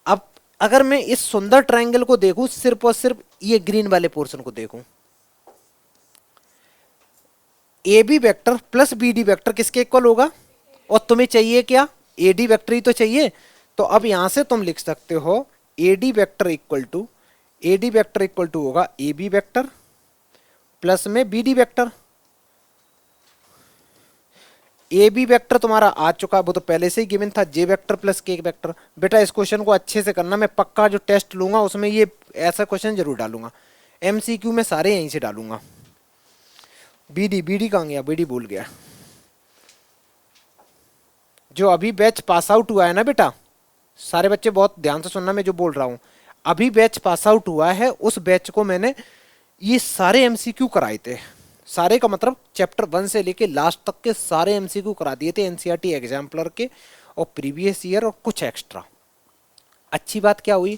अब अगर मैं इस सुंदर ट्रायंगल को देखूं, सिर्फ और सिर्फ ये ग्रीन वाले पोर्शन को देखूं, AB vector plus BD vector किसके इक्वल होगा, और तुम्हें चाहिए क्या, AD वेक्टर ही तो चाहिए। तो अब यहां से तुम लिख सकते हो AD vector equal to, AD vector equal to होगा AB वेक्टर प्लस में BD वेक्टर। AB वेक्टर तुम्हारा आ चुका, वो तो पहले से ही गिवन था, J vector plus K vector. बेटा इस क्वेश्चन को अच्छे से करना, मैं पक्का जो टेस्ट लूंगा उसमें ये ऐसा क्वेश्चन जरूर डालूंगा, MCQ में सारे यहीं से डालूंगा। BD कहाँ गया, BD भूल गया। जो अभी बैच पास आउट हुआ है ना बेटा, सारे बच्चे बहुत ध्यान से सुनना मैं जो बोल रहा हूं, अभी बैच पास आउट हुआ है, उस बैच को मैंने ये सारे MCQ कराए थे। सारे का मतलब चैप्टर 1 से लेके लास्ट तक के सारे MCQ करा दिए थे, NCERT एग्जाम्पलर के और प्रीवियस ईयर और कुछ एक्स्ट्रा। अच्छी बात क्या हुई,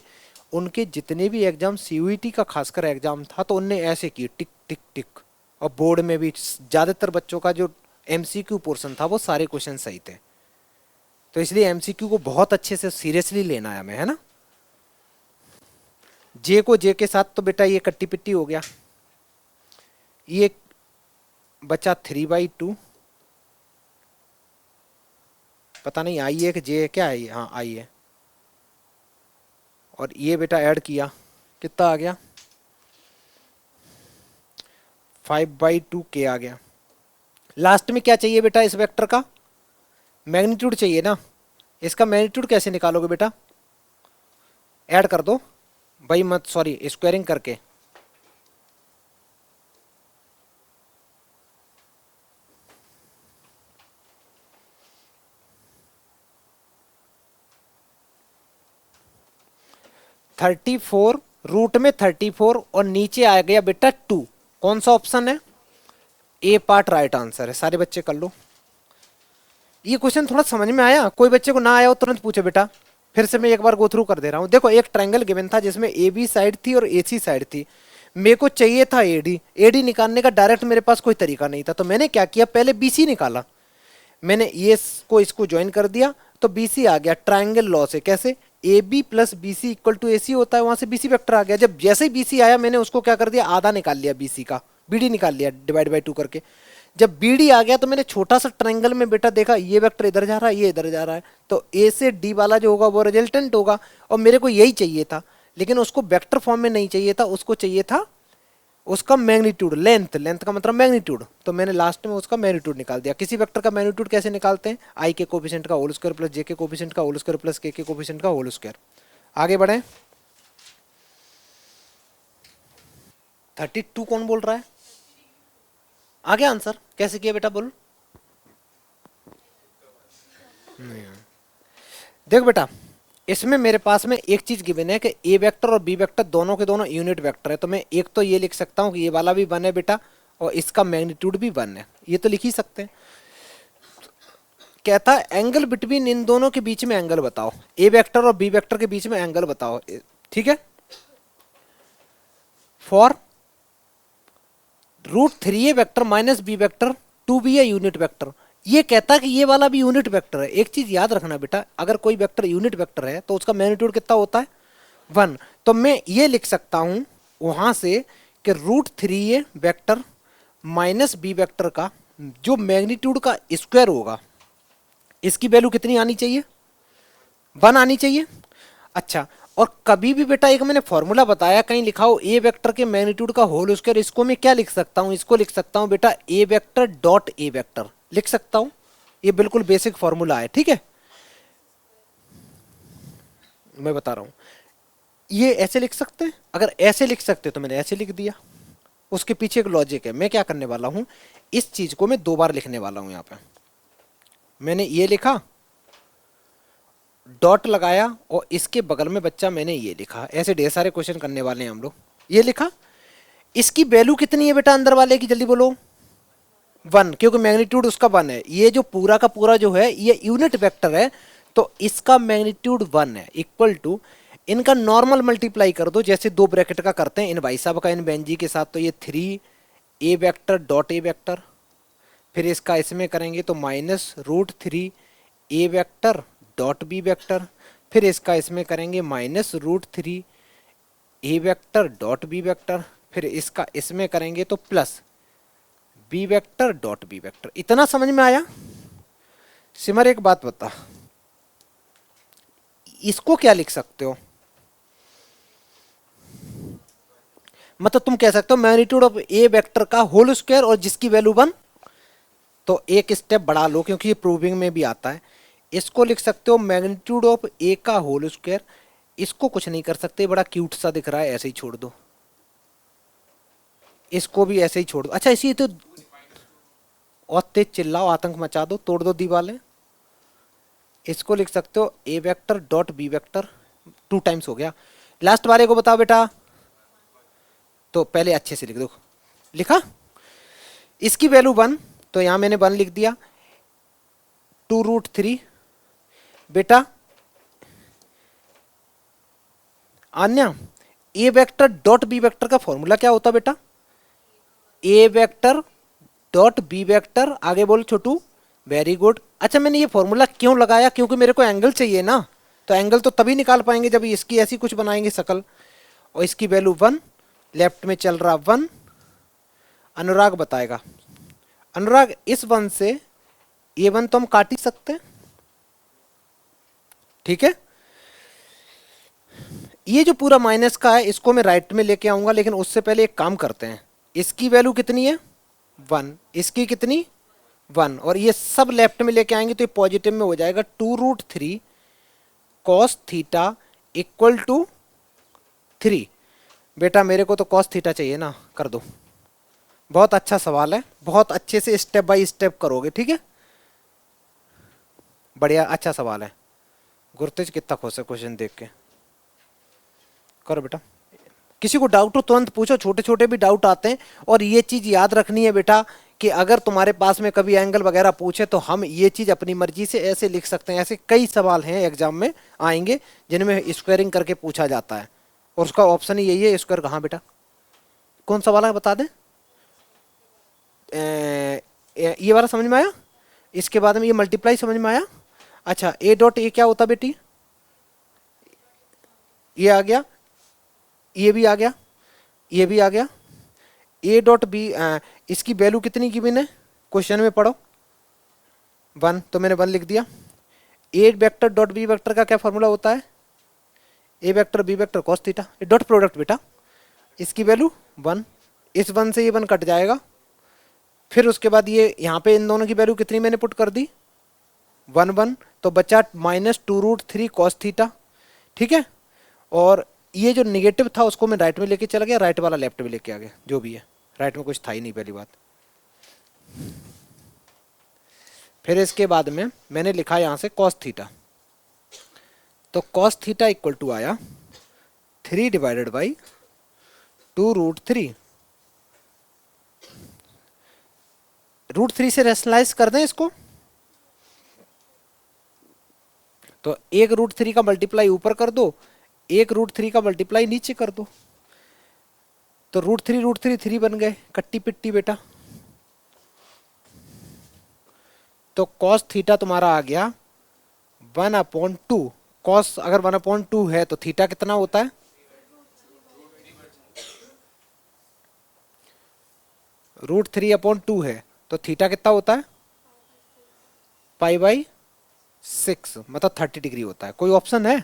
उनके जितने भी एग्जाम CUET का खासकर एग्जाम था तो उनने ऐसे किए टिक टिक टिक, और बोर्ड में भी ज्यादातर बच्चों का जो MCQ पोर्शन था वो सारे क्वेश्चन सही थे। तो इसलिए MCQ को बहुत अच्छे से सीरियसली लेना है हमें, है ना। J को J के साथ तो बेटा ये कट्टी पिट्टी हो गया, ये बचा 3/2, पता नहीं I है कि J है, क्या है ये, हाँ I है। और ये बेटा ऐड किया, कितना आ गया 5/2 K आ गया। लास्ट में क्या चाहिए बेटा, इस वेक्टर का मैग्नीट्यूड चाहिए ना। इसका मैग्नीट्यूड कैसे निकालोगे बेटा, ऐड कर दो भाई, मत सॉरी स्क्वायरिंग करके। (34) रूट में 34 और नीचे आ गया बेटा 2। कौन सा ऑप्शन है, A पार्ट राइट आंसर है। सारे बच्चे कर लो। ये क्वेश्चन थोड़ा समझ में आया, कोई बच्चे को ना आया हो तुरंत पूछे बेटा, फिर से मैं एक बार गो थ्रू कर दे रहा हूं। देखो एक ट्रायंगल गिवन था जिसमें AB साइड थी और AC साइड थी, मेरे को चाहिए था AD निकालने का डायरेक्ट मेरे पास कोई तरीका नहीं था, तो मैंने क्या किया, पहले BC निकाला। मैंने ये इसको ज्वाइन कर दिया तो BC आ गया ट्रायंगल लॉ से। कैसे, A B plus B C equal to A C होता है, वहां से बी सी वेक्टर आ गया। जब जैसे ही बी सी आया मैंने उसको क्या कर दिया, आधा निकाल लिया बी सी का, बी डी निकाल लिया डिवाइड बाई 2 करके। जब बी डी आ गया तो मैंने छोटा सा ट्रायंगल में बेटा देखा ये वेक्टर इधर जा रहा है, ये इधर जा रहा है, तो ए से डी वाला जो होगा वो रिजल्टेंट होगा। और मेरे को यही चाहिए था, लेकिन उसको वेक्टर फॉर्म में नहीं चाहिए था, उसको चाहिए था उसका मैग्नीट्यूड, लेंथ, लेंथ का मतलब मैग्नीट्यूड। तो मैंने लास्ट में उसका मैग्नीट्यूड निकाल दिया। किसी वेक्टर का मैग्नीट्यूड कैसे निकालते हैं, आई के कोफिशिएंट का होल स्क्वायर प्लस जे के कोफिशिएंट का होल स्क्वायर प्लस के कोफिशिएंट का होल स्क्वायर। आगे बढ़े। 32 कौन बोल रहा है, आगे आंसर कैसे किया बेटा बोल। देख बेटा, इसमें मेरे पास में एक चीज गिवन है कि ए वेक्टर और बी वेक्टर दोनों के दोनों यूनिट वेक्टर है, तो मैं एक तो ये लिख सकता हूँ कि ये वाला भी 1 है बेटा और इसका मैग्नीट्यूड भी 1 है, ये तो लिख ही सकते हैं। कहता है एंगल बिटवीन इन दोनों के बीच में एंगल बताओ, ए वेक्टर और बी वेक्टर के बीच में एंगल बताओ, ठीक है। For √3a vector minus b vector to be a unit vector. ये कहता है कि ये वाला भी यूनिट वेक्टर है। एक चीज याद रखना बेटा, अगर कोई वेक्टर यूनिट वेक्टर है तो उसका मैग्नीट्यूड कितना होता है, 1। तो मैं ये लिख सकता हूं वहां से कि √3a vector minus b vector का जो मैग्नीट्यूड का स्क्वायर होगा, इसकी वैल्यू कितनी आनी चाहिए, 1 आनी चाहिए। अच्छा, और कभी भी बेटा एक मैंने फॉर्मूला बताया, कहीं लिखा हो ए वेक्टर के मैग्नीट्यूड का होल स्क्वायर, इसको मैं क्या लिख सकता हूं, इसको लिख सकता हूं बेटा a vector dot A vector लिख सकता हूं। ये बिल्कुल बेसिक फॉर्मूला है, ठीक है, मैं बता रहा हूं। ये ऐसे लिख सकते हैं, अगर ऐसे लिख सकते तो मैंने ऐसे लिख दिया। उसके पीछे एक लॉजिक है, मैं क्या करने वाला हूं, इस चीज को मैं 2 बार लिखने वाला हूं। यहां पे मैंने ये लिखा, डॉट लगाया, और इसके बगल में बच्चा मैंने ये लिखा। ऐसे ढेर सारे क्वेश्चन करने वाले हैं हम लोग। ये लिखा, इसकी वैल्यू कितनी है बेटा अंदर वाले की, जल्दी बोलो, 1, क्योंकि मैग्नीट्यूड उसका 1 है। ये जो पूरा का पूरा जो है ये यूनिट वेक्टर है, तो इसका मैग्नीट्यूड 1 है, इक्वल टू इनका नॉर्मल मल्टीप्लाई कर दो, जैसे 2 ब्रैकेट का करते हैं इन भाई साहब का इन बहन जी के साथ। तो ये 3a vector dot A vector, फिर इसका इसमें करेंगे तो minus √3a vector dot B vector, फिर इसका इसमें करेंगे minus √3a vector dot B vector, फिर इसका इसमें करेंगे तो plus b vector dot B vector. इतना समझ में आया। सिमर एक बात बता, इसको क्या लिख सकते हो, मतलब तुम कह सकते हो मैग्नीट्यूड ऑफ ए वेक्टर का होल स्क्वायर और जिसकी वैल्यू 1। तो एक स्टेप बढ़ा लो क्योंकि ये प्रूविंग में भी आता है। इसको लिख सकते हो मैग्नीट्यूड ऑफ ए का होल स्क्वायर। इसको कुछ नहीं कर सकते, बड़ा क्यूट सा दिख रहा है, ऐसे ही छोड़ दो, इसको भी ऐसे ही छोड़ दो। अच्छा इसी तो, और तेज चिल्लाओ, आतंक मचा दो, तोड़ दो दीवारें। इसको लिख सकते हो A vector dot B vector, 2 times हो गया। लास्ट वाले को बताओ बेटा, तो पहले अच्छे से लिख दो। लिखा, इसकी वैल्यू 1, तो यहां मैंने 1 लिख दिया। 2√3 बेटा अन्य ए वेक्टर डॉट बी वेक्टर का फॉर्मूला क्या होता बेटा, a vector dot B vector, आगे बोल छोटू, वेरी गुड। अच्छा मैंने ये फॉर्मूला क्यों लगाया, क्योंकि मेरे को एंगल चाहिए ना, तो एंगल तो तभी निकाल पाएंगे जब इसकी ऐसी कुछ बनाएंगे शकल। और इसकी वैल्यू 1, लेफ्ट में चल रहा 1। अनुराग बताएगा, अनुराग इस 1 से ये 1 तो हम काट ही सकते हैं, ठीक है। ये जो पूरा माइनस का है इसको मैं राइट में लेके आऊंगा, लेकिन उससे पहले एक काम करते हैं। इसकी वैल्यू कितनी है 1, इसकी कितनी 1, और ये सब लेफ्ट में लेके आएंगे तो ये पॉजिटिव में हो जाएगा। 2√3 cos थीटा इक्वल टू 3। बेटा मेरे को तो cos थीटा चाहिए ना, कर दो। बहुत अच्छा सवाल है, बहुत अच्छे से स्टेप बाय स्टेप करोगे, ठीक है, बढ़िया अच्छा सवाल है। गुरतेज कितना खुश है क्वेश्चन देख के, करो बेटा। किसी को डाउट हो तुरंत पूछो, छोटे छोटे भी डाउट आते हैं। और ये चीज याद रखनी है बेटा कि अगर तुम्हारे पास में कभी एंगल वगैरह पूछे तो हम ये चीज अपनी मर्जी से ऐसे लिख सकते हैं। ऐसे कई सवाल हैं एग्जाम में आएंगे जिनमें स्क्वायरिंग करके पूछा जाता है, और उसका ऑप्शन ही यही है स्क्वायर। कहाँ बेटा, कौन सा वाला बता दें, ये वाला समझ में आया, इसके बाद में ये मल्टीप्लाई समझ में आया। अच्छा ए डॉट ए क्या होता बेटी, ये आ गया, ये भी आ गया, ये भी आ गया। ए डॉट बी, इसकी वैल्यू कितनी गिवन है क्वेश्चन में पढ़ो, 1, तो मैंने 1 लिख दिया। A vector dot B vector का क्या फॉर्मूला होता है, ए vector B vector cos theta, dot product बेटा, इसकी वैल्यू 1, इस 1 से ये 1 कट जाएगा। फिर उसके बाद ये यहाँ पे इन दोनों की वैल्यू कितनी मैंने पुट कर दी, 1 1, तो बचा -2√3 कॉस थीटा, ठीक है। और ये जो निगेटिव था उसको मैं राइट में लेके चला गया, राइट वाला लेफ्ट में लेके आ गया, जो भी है, राइट में कुछ था ही नहीं पहली बात। फिर इसके बाद में मैंने लिखा यहां से कॉस थीटा, तो कॉस थीटा इक्वल टू आया 3 डिवाइडेड बाई 2√3। √3 से रेशनलाइज कर दें इसको, तो 1√3 का मल्टीप्लाई ऊपर कर दो, 1√3 का मल्टीप्लाई नीचे कर दो, तो √3 3 बन गए, कट्टी पिट्टी बेटा। तो कॉस थीटा तुम्हारा आ गया 1/2। कॉस अगर 1/2 है तो थीटा कितना होता है, √3/2 है तो थीटा कितना होता है, π/6, मतलब 30 डिग्री होता है। कोई ऑप्शन है,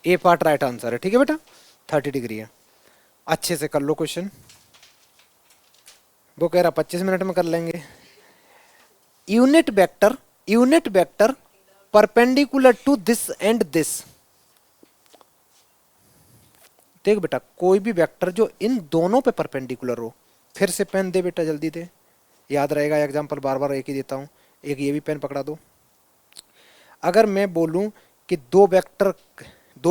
ए पार्ट राइट आंसर है, ठीक है बेटा, 30 डिग्री है। अच्छे से कर लो क्वेश्चन, वो कह रहा 25 मिनट में कर लेंगे। Unit vector perpendicular to this and this. देख बेटा, कोई भी वेक्टर जो इन दोनों पे परपेंडिकुलर हो, फिर से पेन दे बेटा, जल्दी दे, याद रहेगा, एग्जाम्पल बार बार एक ही देता हूं, एक ये भी पेन पकड़ा दो। अगर मैं बोलूं कि दो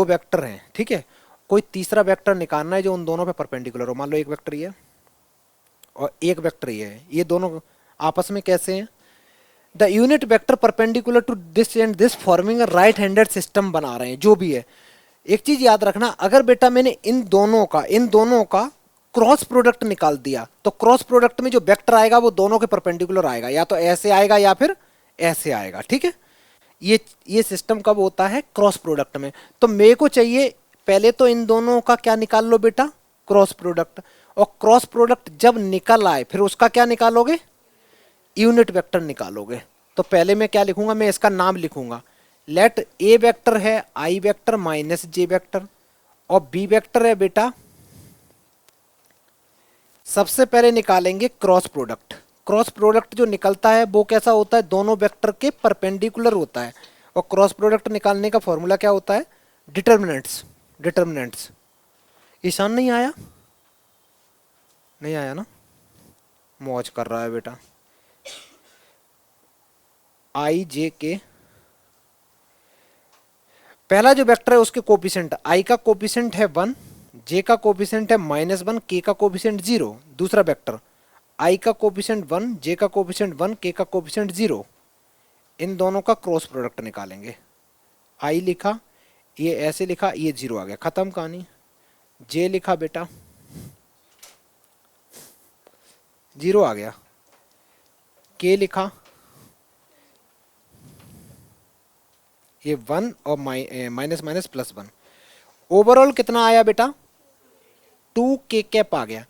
वेक्टर हैं, ठीक है, कोई तीसरा वेक्टर निकालना है जो उन दोनों पे परपेंडिकुलर हो, मान लो एक वेक्टर ये है और एक वेक्टर ये है, ये दोनों आपस में कैसे हैं, the unit vector perpendicular to this and this forming a right handed system बना रहे हैं, जो भी है। एक चीज याद रखना, अगर बेटा मैंने इन दोनों का क्रॉस प्रोडक्ट निकाल दिया, तो क्रॉस प्रोडक्ट में जो वेक्टर आएगा वो दोनों के परपेंडिकुलर आएगा, या तो ऐसे आएगा या फिर ऐसे आएगा, ठीक है। ये सिस्टम कब होता है, क्रॉस प्रोडक्ट में। तो मेरे को चाहिए पहले तो इन दोनों का क्या निकाल लो बेटा, क्रॉस प्रोडक्ट, और क्रॉस प्रोडक्ट जब निकल आए फिर उसका क्या निकालोगे, यूनिट वेक्टर निकालोगे। तो पहले मैं क्या लिखूंगा, मैं इसका नाम लिखूंगा, लेट ए वेक्टर है आई वेक्टर माइनस जे वेक्टर, और बी वेक्टर है बेटा, सबसे पहले निकालेंगे क्रॉस प्रोडक्ट। क्रॉस प्रोडक्ट जो निकलता है वो कैसा होता है, दोनों वेक्टर के परपेंडिकुलर होता है। और क्रॉस प्रोडक्ट निकालने का फॉर्मूला क्या होता है, डिटर्मिनेंट्स। ईशान नहीं आया, नहीं आया ना, मौज कर रहा है बेटा। आई जे के, पहला जो वेक्टर है उसके कोफिशिएंट, आई का कोफिशिएंट है 1, जे का कोफिशिएंट है -1, के का कोफिशिएंट 0। दूसरा वेक्टर आई का कोफिशिएंट 1, जे का कोफिशिएंट 1, के का कोफिशिएंट 0, इन दोनों का क्रॉस प्रोडक्ट निकालेंगे। आई लिखा, ये ऐसे लिखा, ये 0 आ गया, खत्म कहानी। जे लिखा बेटा, 0 आ गया। के लिखा, ये 1 और माइनस माइनस +1, ओवरऑल कितना आया बेटा, 2 के कैप आ गया।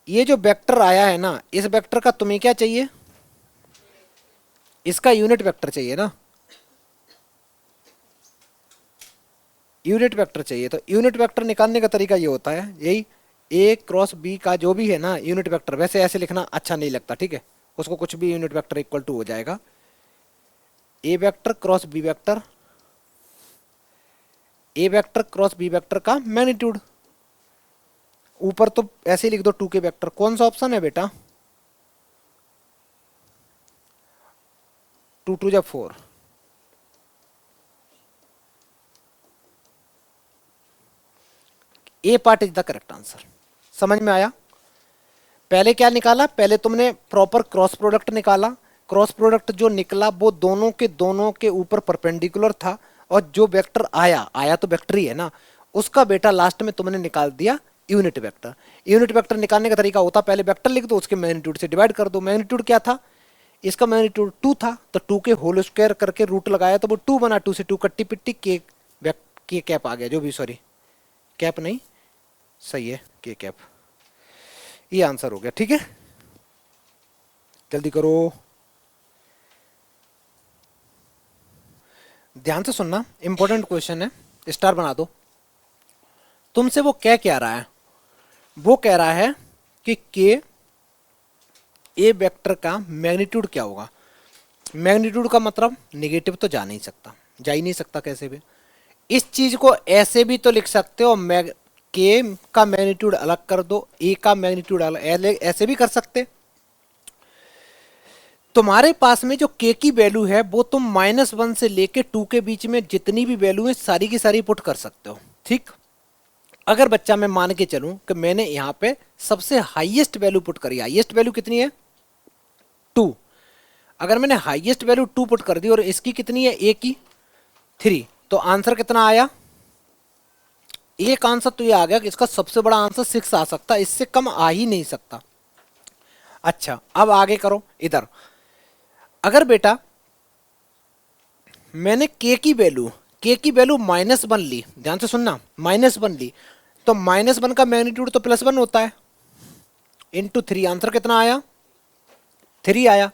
ये जो वेक्टर आया है ना, इस वेक्टर का तुम्हें क्या चाहिए, इसका यूनिट वेक्टर चाहिए ना, यूनिट वेक्टर चाहिए। तो यूनिट वेक्टर निकालने का तरीका ये होता है, यही ए क्रॉस बी का जो भी है ना यूनिट वेक्टर, वैसे ऐसे लिखना अच्छा नहीं लगता, ठीक है, उसको कुछ भी यूनिट वेक्टर इक्वल टू हो जाएगा, ए वेक्टर क्रॉस बी वेक्टर, ए वेक्टर क्रॉस बी वेक्टर का मैग्नीट्यूड। ऊपर तो ऐसे ही लिख दो 2 के वेक्टर। कौन सा ऑप्शन है बेटा, 2 2 जा 4, A part is the correct answer. समझ में आया। पहले क्या निकाला, पहले तुमने प्रॉपर क्रॉस प्रोडक्ट निकाला, क्रॉस प्रोडक्ट जो निकला वो दोनों के ऊपर परपेंडिकुलर था, और जो वेक्टर आया तो वेक्टर ही है ना, उसका बेटा लास्ट में तुमने निकाल दिया यूनिट वेक्टर। यूनिट वेक्टर निकालने का तरीका होता, पहले वेक्टर लिख दो, उसके मैग्नीट्यूड से डिवाइड कर दो। मैग्नीट्यूड क्या था, इसका मैग्नीट्यूड 2 था, तो 2 के होल स्क्वायर करके रूट लगाया तो वो 2 बना, 2 से 2 कट्टी पिट्टी, के कैप आ गया, जो भी, सॉरी कैप नहीं, सही है के कैप। ये आंसर हो गया, ठीक है, जल्दी करो, ध्यान से सुनना, इंपॉर्टेंट क्वेश्चन है, स्टार बना दो। तुमसे वो क्या रहा है, वो कह रहा है कि के ए वेक्टर का मैग्नीट्यूड क्या होगा। मैग्नीट्यूड का मतलब नेगेटिव तो जा नहीं सकता, जा ही नहीं सकता कैसे भी। इस चीज को ऐसे भी तो लिख सकते हो, के का मैग्नीट्यूड अलग कर दो, ए का मैग्नीट्यूड अलग, ऐसे भी कर सकते। तुम्हारे पास में जो के की वैल्यू है वो तुम -1 से लेके 2 के बीच में जितनी भी वैल्यू है सारी की सारी पुट कर सकते हो, ठीक। अगर बच्चा मैं मान के चलूं कि मैंने यहां पे सबसे हाईएस्ट वैल्यू पुट करी, हाईएस्ट वैल्यू कितनी है 2, अगर मैंने हाईएस्ट वैल्यू 2 पुट कर दी और इसकी कितनी है ए की 3, तो आंसर कितना आया, एक आंसर तो ये आ गया कि इसका सबसे बड़ा आंसर 6 आ सकता, इससे कम आ ही नहीं सकता। अच्छा अब आगे करो इधर, अगर बेटा मैंने के की वैल्यू -1 ली, ध्यान से सुनना, -1 ली, तो -1 का मैग्नीट्यूड तो +1 होता है, इंटू 3, आंसर कितना आया 3 आया।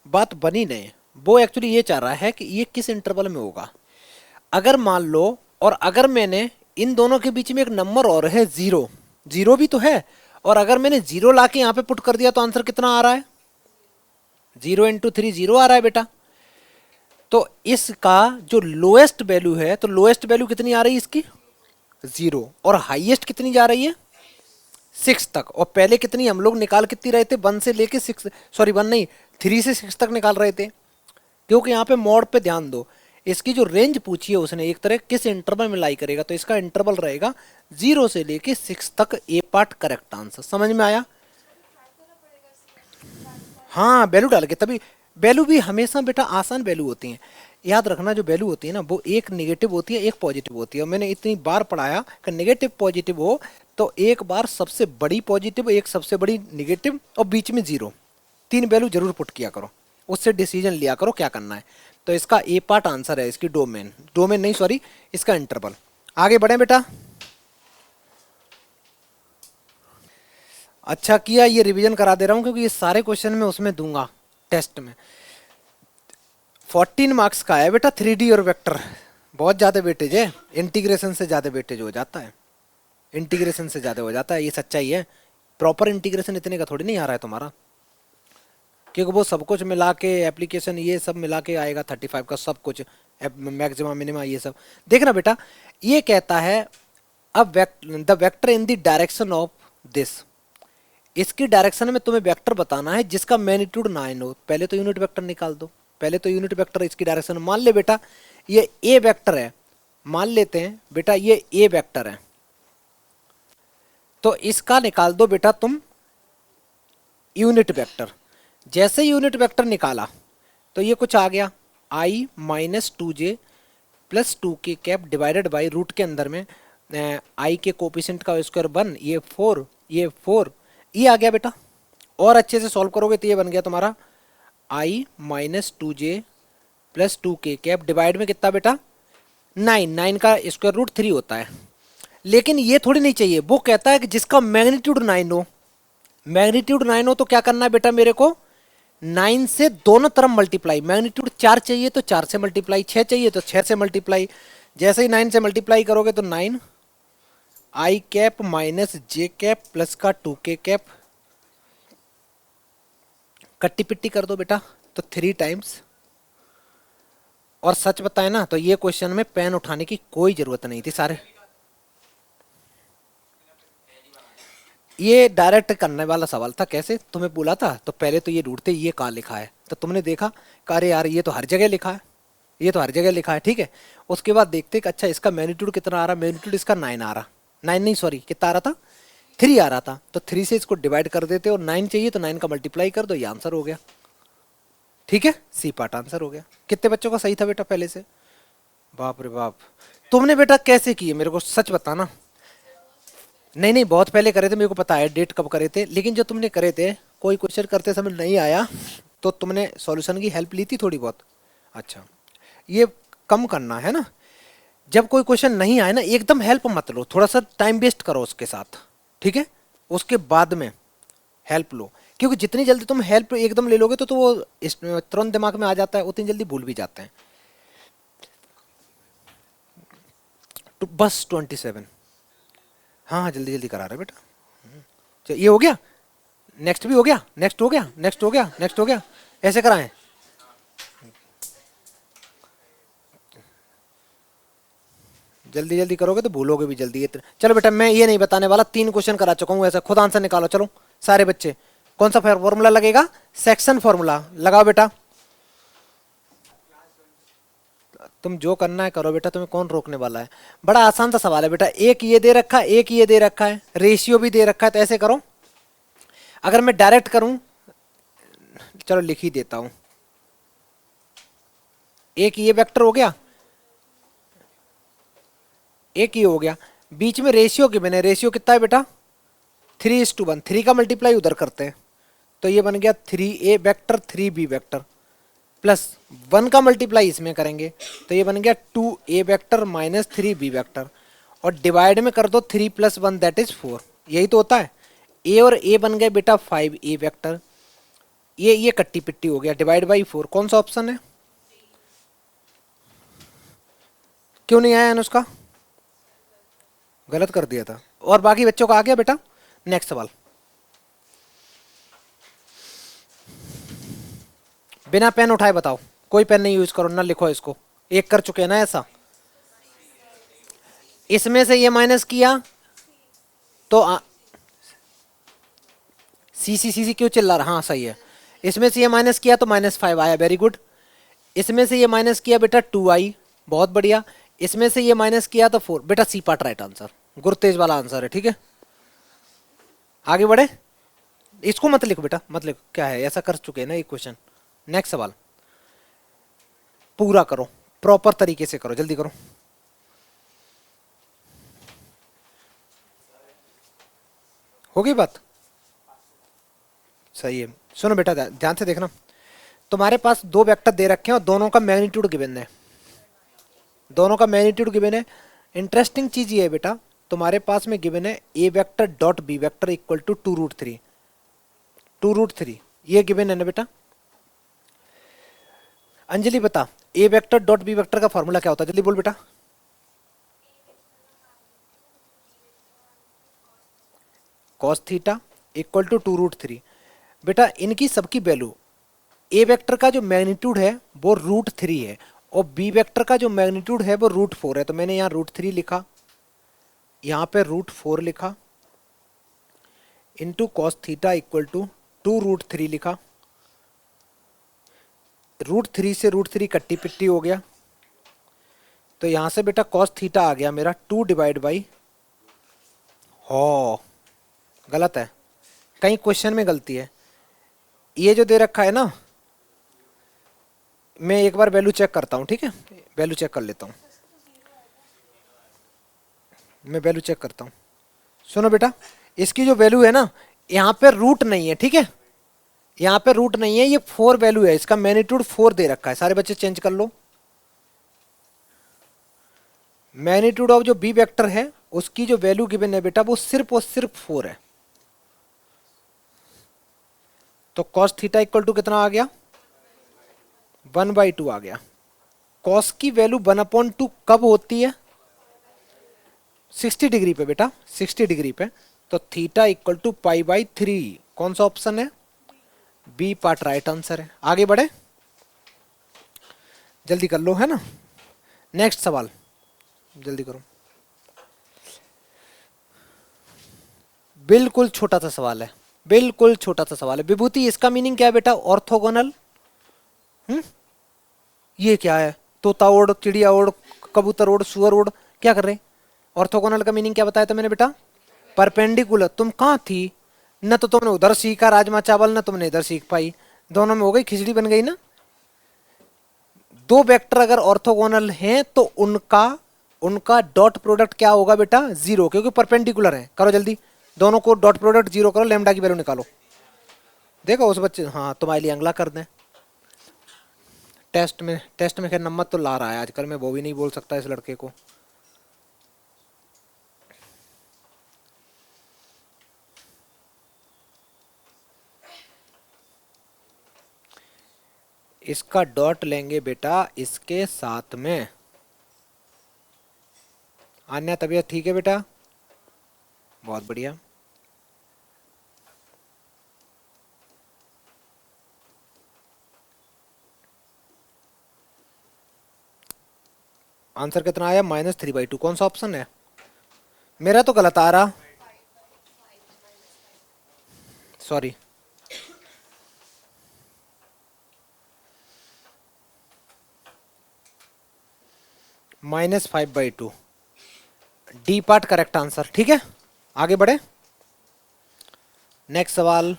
बात बनी नहीं, वो एक्चुअली ये चाह रहा है कि ये किस इंटरवल में होगा। अगर मान लो, और अगर मैंने इन दोनों के बीच में एक नंबर और है 0, 0 भी तो है, और अगर मैंने 0 ला के यहां पे पुट कर दिया तो आंसर कितना आ रहा है, 0 इंटू 3 0 आ रहा है बेटा। तो इसका जो लोएस्ट वैल्यू है, तो लोएस्ट वैल्यू कितनी आ रही है इसकी 0, और हाईएस्ट कितनी जा रही है 6 तक, और पहले कितनी हम लोग निकाल कितनी रहे थे 1 से लेके 6, सॉरी 1 नहीं 3 से 6 तक निकाल रहे थे। क्योंकि यहाँ पे मॉड पे ध्यान दो, इसकी जो रेंज पूछी है उसने एक तरह किस इंटरवल में लाई करेगा, तो इसका इंटरवल रहेगा 0 से लेके 6 तक, ए पार्ट करेक्ट आंसर, समझ में आया। हाँ वैल्यू डाल के, तभी वैल्यू भी हमेशा बेटा आसान वैल्यू होती हैं, याद रखना, जो वैल्यू होती है ना वो एक नेगेटिव होती है एक पॉजिटिव होती है। मैंने इतनी बार पढ़ाया कि नेगेटिव पॉजिटिव हो तो एक बार सबसे बड़ी पॉजिटिव, एक सबसे बड़ी नेगेटिव, और बीच में 0, 3 वैल्यू जरूर पुट किया करो, उससे डिसीजन लिया करो क्या करना है। तो इसका ए पार्ट आंसर है, इसकी डोमेन, डोमेन नहीं सॉरी, इसका इंटरवल। आगे बढ़े बेटा, अच्छा किया ये रिवीजन करा दे रहा हूं क्योंकि ये सारे क्वेश्चन मैं उसमें दूंगा टेस्ट में। 14 मार्क्स का है बेटा 3D और वेक्टर, बहुत ज़्यादा वेटेज है, इंटीग्रेशन से ज़्यादा वेटेज हो जाता है, इंटीग्रेशन से ज़्यादा हो जाता है, ये सच्चाई है। प्रॉपर इंटीग्रेशन इतने का थोड़ी नहीं आ रहा है तुम्हारा, क्योंकि वो सब कुछ मिला के एप्लीकेशन ये सब मिला के आएगा 35 का सब कुछ, मैक्सिमम मिनिमा ये सब। देखना बेटा ये कहता है अब the vector in the direction of this, इसकी डायरेक्शन में तुम्हें वेक्टर बताना है जिसका मैग्नीट्यूड 9 हो। पहले तो यूनिट वेक्टर निकाल दो, पहले तो यूनिट वेक्टर इसकी डायरेक्शन, मान ले बेटा ये ए वेक्टर है, मान लेते हैं बेटा ये ए वेक्टर है, तो इसका निकाल दो बेटा तुम यूनिट वेक्टर। जैसे यूनिट वेक्टर निकाला तो ये कुछ आ गया i - 2j + 2k cap divided by root के अंदर में i के कोफिशिएंट का स्क्वायर 1, ये 4, ये 4, ये आ गया बेटा। और अच्छे से सॉल्व करोगे तो ये बन गया तुम्हारा i - 2j + 2k cap divide में कितना बेटा 9, 9 का स्क्वायर रूट 3 होता है। लेकिन ये थोड़ी नहीं चाहिए, वो कहता है कि जिसका मैग्नीट्यूड 9 हो, मैग्नीट्यूड 9 हो तो क्या करना है बेटा मेरे को 9 से दोनों तरफ मल्टीप्लाई, मैग्नीट्यूड 4 चाहिए तो 4 से मल्टीप्लाई, 6 चाहिए तो 6 से मल्टीप्लाई। जैसे ही 9 से मल्टीप्लाई करोगे तो 9 i cap - j cap plus का 2k कैप, कट्टी पिट्टी कर दो बेटा तो 3 टाइम्स। और सच बताए ना तो ये क्वेश्चन में पेन उठाने की कोई जरूरत नहीं थी, सारे ये डायरेक्ट करने वाला सवाल था। कैसे तुम्हें बोला था तो पहले तो ये ढूंढते ये कहाँ लिखा है, तो तुमने देखा अरे यार ये तो हर जगह लिखा है, ये तो हर जगह लिखा है, ठीक है। उसके बाद देखते कि अच्छा इसका मैग्नीट्यूड कितना आ रहा, मैग्नीट्यूड इसका 9 आ रहा, 9 नहीं सॉरी कितना आ रहा था 3 आ रहा था, तो 3 से इसको डिवाइड कर देते और 9 चाहिए तो 9 का मल्टीप्लाई कर दो, ये आंसर हो गया, ठीक है, सी पार्ट आंसर हो गया। कितने बच्चों का सही था बेटा पहले से, बाप रे बाप। तुमने बेटा कैसे किए मेरे को सच बताना। नहीं नहीं बहुत पहले करे थे, मेरे को पता है डेट कब करे थे, लेकिन जो तुमने करे थे कोई क्वेश्चन करते समय नहीं आया तो तुमने सॉल्यूशन की हेल्प ली थी थोड़ी बहुत। अच्छा, ये कम करना है ना, जब कोई क्वेश्चन नहीं आए ना एकदम हेल्प मत लो, थोड़ा सा टाइम वेस्ट करो उसके साथ, ठीक है, उसके बाद में हेल्प लो, क्योंकि जितनी जल्दी तुम हेल्प एकदम ले लोगे तो वो तुरंत दिमाग में आ जाता है, उतनी जल्दी भूल भी जाते हैं। तो बस 27। हाँ हाँ जल्दी जल्दी करा रहे बेटा। ये हो गया, नेक्स्ट भी हो गया, नेक्स्ट हो गया, नेक्स्ट हो गया, नेक्स्ट हो गया, ऐसे कराएं। जल्दी जल्दी करोगे तो भूलोगे भी जल्दी इतना। चलो बेटा मैं ये नहीं बताने वाला, 3 क्वेश्चन करा चुका हूँ ऐसा, खुद आंसर निकालो चलो सारे बच्चे। कौन सा फॉर्मूला लगेगा? सेक्शन फॉर्मूला लगाओ बेटा। तुम जो करना है करो बेटा, तुम्हें कौन रोकने वाला है। बड़ा आसान सा सवाल है बेटा, एक ये दे रखा है, एक ये दे रखा है, रेशियो भी दे रखा है, तो ऐसे करो। अगर मैं डायरेक्ट करूं, चलो लिख ही देता हूं, एक ये वेक्टर हो गया, एक ये हो गया, बीच में रेशियो गिवन है, रेशियो कितना है बेटा 3:1, 3 का मल्टीप्लाई उधर करते हैं, तो ये बन गया 3a vector 3b vector, plus 1 का मल्टीप्लाई इसमें करेंगे तो ये बन गया 2a vector minus 3b vector, और डिवाइड में कर दो 3 + 1 दैट इज 4, यही तो होता है। a और a बन गए बेटा 5a वेक्टर, ये कट्टी पिट्टी हो गया, डिवाइड बाई 4, कौन सा ऑप्शन है? क्यों नहीं आया अनुष्का? गलत कर दिया था। और बाकी बच्चों का आ गया बेटा? नेक्स्ट सवाल, बिना पेन उठाए बताओ, कोई पेन नहीं यूज करो ना, लिखो इसको, एक कर चुके हैं ना ऐसा। इसमें से ये माइनस किया तो सी क्यों चिल्ला रहा? हाँ सही है, इसमें से ये माइनस किया तो -5 आया, वेरी गुड। इसमें से ये माइनस किया बेटा 2i, बहुत बढ़िया। इसमें से ये माइनस किया तो 4, बेटा c part right answer, Gurtej वाला आंसर है, ठीक है। आगे बढ़े, इसको मत लिखो बेटा, मत लिखो, क्या है ऐसा कर चुके हैं ना एक क्वेश्चन। नेक्स्ट सवाल पूरा करो, प्रॉपर तरीके से करो, जल्दी करो। हो गई बात? सही है, सुनो बेटा ध्यान से देखना, तुम्हारे पास 2 वेक्टर दे रखे हैं और दोनों का मैग्नीट्यूड गिवन है, दोनों का मैग्नीट्यूड गिवन है। इंटरेस्टिंग चीज ये है बेटा, तुम्हारे पास में गिवन है a vector dot b vector equal to 2√3, 2√3 ये गिवन है ना बेटा। अंजलि बता, a vector dot b vector का फॉर्मूला क्या होता है, जल्दी बोल बेटा। cos थीटा इक्वल टू 2√3, बेटा इनकी सबकी वैल्यू, a वेक्टर का जो मैग्नीट्यूड है वो √3 है और b वेक्टर का जो मैग्नीट्यूड है वो √4 है, तो मैंने यहाँ √3 लिखा, यहाँ पे √4 लिखा, into cos theta equal to 2√3 लिखा, √3 से √3 कट्टी पिट्टी हो गया, तो यहाँ से बेटा कॉस थीटा आ गया मेरा 2 डिवाइड बाई, हो गलत है, कहीं क्वेश्चन में गलती है। ये जो दे रखा है ना, मैं एक बार वैल्यू चेक करता हूँ, ठीक है, वैल्यू चेक कर लेता हूँ, मैं वैल्यू चेक करता हूँ। सुनो बेटा, इसकी जो वैल्यू है ना, यहाँ पे रूट नहीं है, ठीक है, यहाँ पे रूट नहीं है, ये 4 वैल्यू है, इसका मैग्नीट्यूड 4 दे रखा है, सारे बच्चे चेंज कर लो। मैग्नीट्यूड ऑफ जो बी वेक्टर है उसकी जो वैल्यू गिवन है बेटा वो सिर्फ और सिर्फ 4 है, तो कॉस थीटा इक्वल टू कितना आ गया 1/2 आ गया। कॉस की वैल्यू 1/2 कब होती है? 60 डिग्री पे बेटा, 60 डिग्री पे, तो थीटा इक्वल टू π/3, कौन सा ऑप्शन है? बी पार्ट राइट आंसर है। आगे बढ़े, जल्दी कर लो, है ना। नेक्स्ट सवाल जल्दी करो, बिल्कुल छोटा सा सवाल है, बिल्कुल छोटा सा सवाल है। विभूति इसका मीनिंग क्या है बेटा? ऑर्थोगोनल। ये क्या है? तोता ओड़, चिड़िया ओड़, कबूतर ओड़, सुअर ओड़, क्या कर रहे? ऑर्थोगोनल का मीनिंग क्या बताया था मैंने बेटा? परपेंडिकुलर। तुम कहाँ थी? न तो तुमने उधर सीखा राजमा चावल, न तुमने इधर सीख पाई, दोनों में हो गई खिचड़ी बन गई ना। 2 वेक्टर अगर ऑर्थोगोनल हैं तो उनका डॉट प्रोडक्ट क्या होगा बेटा? 0, क्योंकि परपेंडिकुलर है। करो जल्दी, दोनों को डॉट प्रोडक्ट 0 करो, लैम्डा की वैल्यू निकालो। देखो उस बच्चे, हाँ तुम्हारे लिए अगला कर दें। टेस्ट में खैर नंबर तो ला रहा है आजकल, मैं वो भी नहीं बोल सकता इस लड़के को। इसका डॉट लेंगे बेटा इसके साथ में। अन्य तबीयत ठीक है बेटा? बहुत बढ़िया। आंसर कितना आया? -3/2। कौन सा ऑप्शन है? मेरा तो गलत आ रहा, sorry. -5/2, D part correct answer. ठीक है, आगे बढ़े। नेक्स्ट सवाल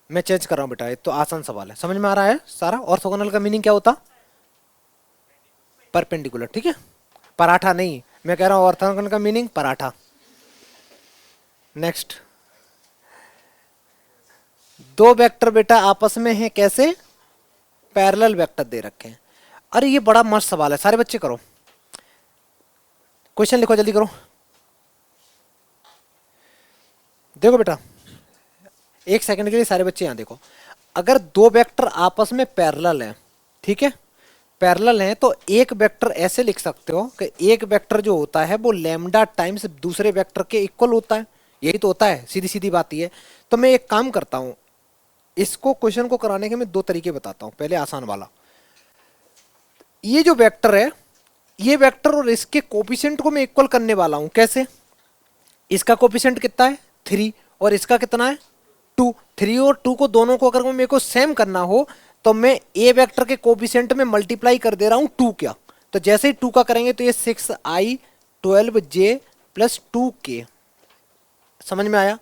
मैं चेंज कर रहा हूं बेटा, ये तो आसान सवाल है, समझ में आ रहा है सारा। ऑर्थोगोनल का मीनिंग क्या होता? परपेंडिकुलर। ठीक है, पराठा नहीं, मैं कह रहा हूं ऑर्थोगोनल का मीनिंग पराठा। नेक्स्ट, दो वेक्टर बेटा आपस में है कैसे? पैरेलल वेक्टर दे रखे हैं। अरे ये बड़ा मस्त सवाल है, सारे बच्चे करो, क्वेश्चन लिखो जल्दी करो। देखो बेटा, एक सेकंड के लिए सारे बच्चे यहां देखो। अगर दो वेक्टर आपस में पैरेलल हैं, ठीक है, पैरेलल हैं, तो एक वेक्टर ऐसे लिख सकते हो कि एक वेक्टर जो होता है वो लैम्डा टाइम्स दूसरे वेक्टर के इक्वल होता है। यही तो होता है, सीधी सीधी बात ही है। तो मैं एक काम करता हूं, इसको क्वेश्चन को कराने के मैं दो तरीके बताता हूं। पहले आसान वाला, ये जो वेक्टर है, ये वेक्टर और इसके कोफिशिएंट को मैं इक्वल करने वाला हूं। कैसे? इसका कोफिशिएंट कितना है? 3, और इसका कितना है? 2। 3 और 2 को दोनों को अगर मेरे को सेम करना हो तो मैं ए वेक्टर के कोफिशिएंट में मल्टीप्लाई कर दे रहा हूं 2 क्या। तो जैसे ही 2 का करेंगे तो ये 6i 12j प्लस 2k। समझ में आया?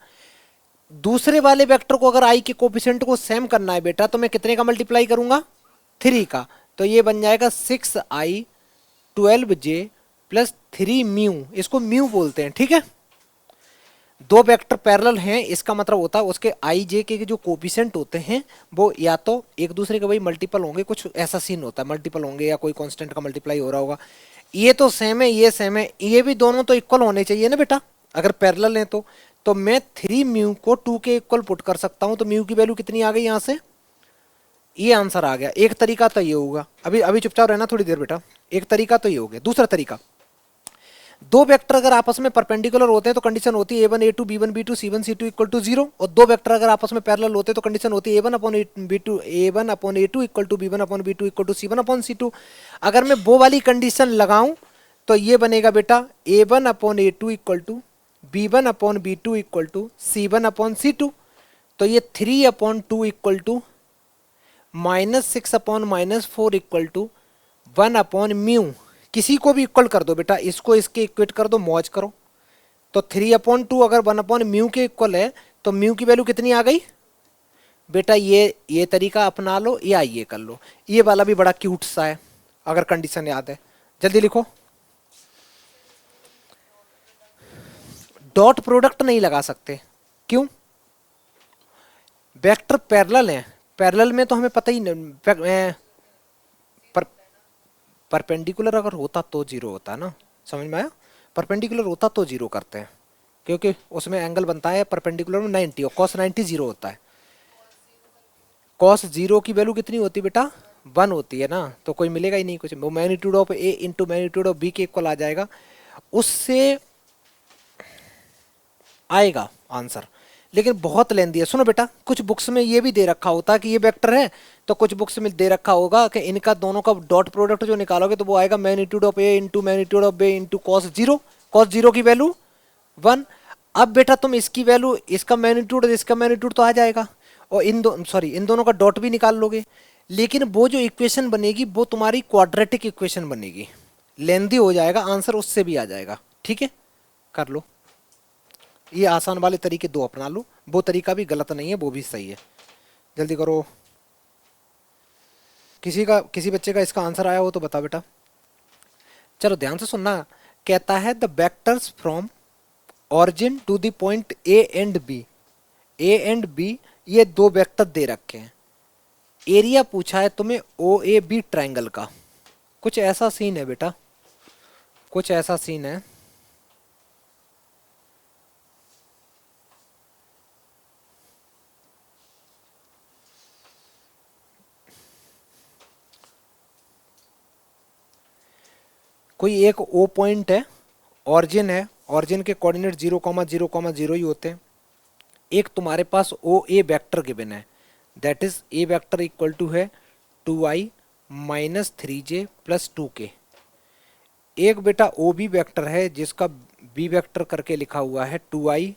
दूसरे वाले वेक्टर को अगर आई के कोफिशिएंट को सेम करना है बेटा तो मैं कितने का मल्टीप्लाई करूंगा? 3 का। तो ये बन जाएगा 6i 12j प्लस 3 म्यू, इसको म्यू बोलते हैं। ठीक है, दो वेक्टर पैरेलल हैं, इसका मतलब होता है उसके आई जे के जो कोफिशिएंट होते हैं वो या तो एक दूसरे के भाई मल्टीपल होंगे, कुछ ऐसा सीन होता है, मल्टीपल होंगे या कोई कांस्टेंट का मल्टीप्लाई हो रहा होगा। ये तो सेम है, ये सेम है, ये भी दोनों तो इक्वल होने चाहिए ना बेटा, अगर पैरेलल हैं तो मैं 3 म्यू को 2 के इक्वल पुट कर सकता हूं। तो म्यू की वैल्यू कितनी आ गई यहां से? ये आंसर आ गया। एक तरीका तो ये होगा, अभी अभी चुपचाप रहना थोड़ी देर बेटा। एक तरीका तो ये हो गया। दूसरा तरीका, दो वेक्टर अगर आपस में परपेंडिकुलर होते हैं तो कंडीशन होती है a1 a2 b1 b2 c1 c2 equal to 0। और दो वेक्टर अगर आपस में पैरेलल होते हैं तो कंडीशन होती है a1 upon b2 a1 upon a2 equal to b1 upon b2 equal to c1 upon c2। अगर मैं वो वाली कंडीशन लगाऊं तो ये बनेगा बेटा a1 upon a2 equal to b1 upon b2 equal to c1 upon c2। तो ये 3 upon 2 equal to -6 upon -4 equal to 1 upon mu. किसी को भी इक्वल कर दो बेटा, इसको इसके इक्वेट कर दो, मौज करो। तो 3/2 अगर 1/म्यू के इक्वल है तो म्यू की वैल्यू कितनी आ गई बेटा? ये तरीका अपना लो या ये कर लो। ये वाला भी बड़ा क्यूट सा है, अगर कंडीशन याद है। जल्दी लिखो। डॉट प्रोडक्ट नहीं लगा सकते, क्यों? वेक्टर पैरेलल हैं, पैरेलल में तो हमें पता ही नहीं, पर परपेंडिकुलर अगर होता तो जीरो होता ना। समझ में आया? परपेंडिकुलर होता तो जीरो करते हैं, क्योंकि उसमें एंगल बनता है परपेंडिकुलर में 90 और cos 90 जीरो होता है। cos जीरो की वैल्यू कितनी होती है बेटा? 1 होती है ना, तो कोई मिलेगा ही नहीं कुछ। वो magnitude of a into magnitude of b के इक्वल आ जाएगा, उससे आएगा आंसर। लेकिन बहुत लेंदी है। सुनो बेटा, कुछ बुक्स में ये भी दे रखा होता है कि ये वेक्टर है, तो कुछ बुक्स में दे रखा होगा कि इनका दोनों का डॉट प्रोडक्ट जो निकालोगे तो वो आएगा magnitude of a into magnitude of b into cos zero. Cos zero की वैल्यू 1। अब बेटा तुम इसकी वैल्यू, इसका मैग्नीट्यूड और इसका मैग्नीट्यूड तो आ जाएगा, और इन दोनों का डॉट भी निकाल लोगे। लेकिन वो जो इक्वेशन बनेगी वो तुम्हारी क्वाड्रेटिक इक्वेशन बनेगी, लेंदी हो जाएगा आंसर, उससे भी आ जाएगा। ठीक है, कर लो। ये आसान वाले तरीके दो अपना लो, वो तरीका भी गलत नहीं है, वो भी सही है। जल्दी करो। किसी बच्चे का इसका आंसर आया हो तो बता बेटा। चलो ध्यान से सुनना। कहता है the vectors from origin to the point a and b a and b ये दो वेक्टर दे रखे हैं, एरिया पूछा है तुम्हें ओ ए बी ट्राइंगल का। कुछ ऐसा सीन है बेटा, कुछ ऐसा सीन है। कोई एक ओ पॉइंट है, ऑरिजिन है, ऑरिजिन के कोऑर्डिनेट 0,0,0 ही होते हैं। एक तुम्हारे पास ओ ए वेक्टर गिवन है, that is a vector equal to है 2i minus 3j plus 2k। एक बेटा ओ बी वेक्टर है जिसका बी वेक्टर करके लिखा हुआ है 2i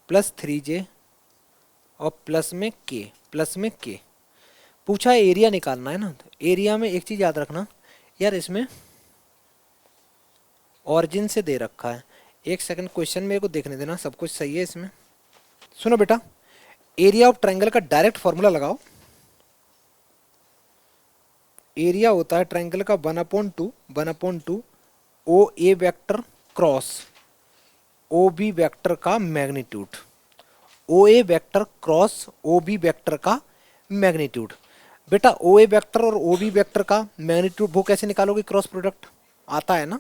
प्लस 3j और प्लस में के। पूछा है एरिया निकालना है ना, तो एरिया में एक चीज याद रखना यार, इसमें ऑरिजिन से दे रखा है। एक सेकंड क्वेश्चन मेरे को देखने देना, सब कुछ सही है इसमें। सुनो बेटा, एरिया ऑफ ट्रायंगल का डायरेक्ट फॉर्मूला लगाओ। एरिया होता है ट्रायंगल का 1/2 ओ ए vector cross O B vector का मैग्नीट्यूड, ओ ए vector cross O B vector का मैग्नीट्यूड। बेटा ओ ए वेक्टर और ओ बी वेक्टर का मैग्नीट्यूड वो कैसे निकालोगे, क्रॉस प्रोडक्ट आता है ना,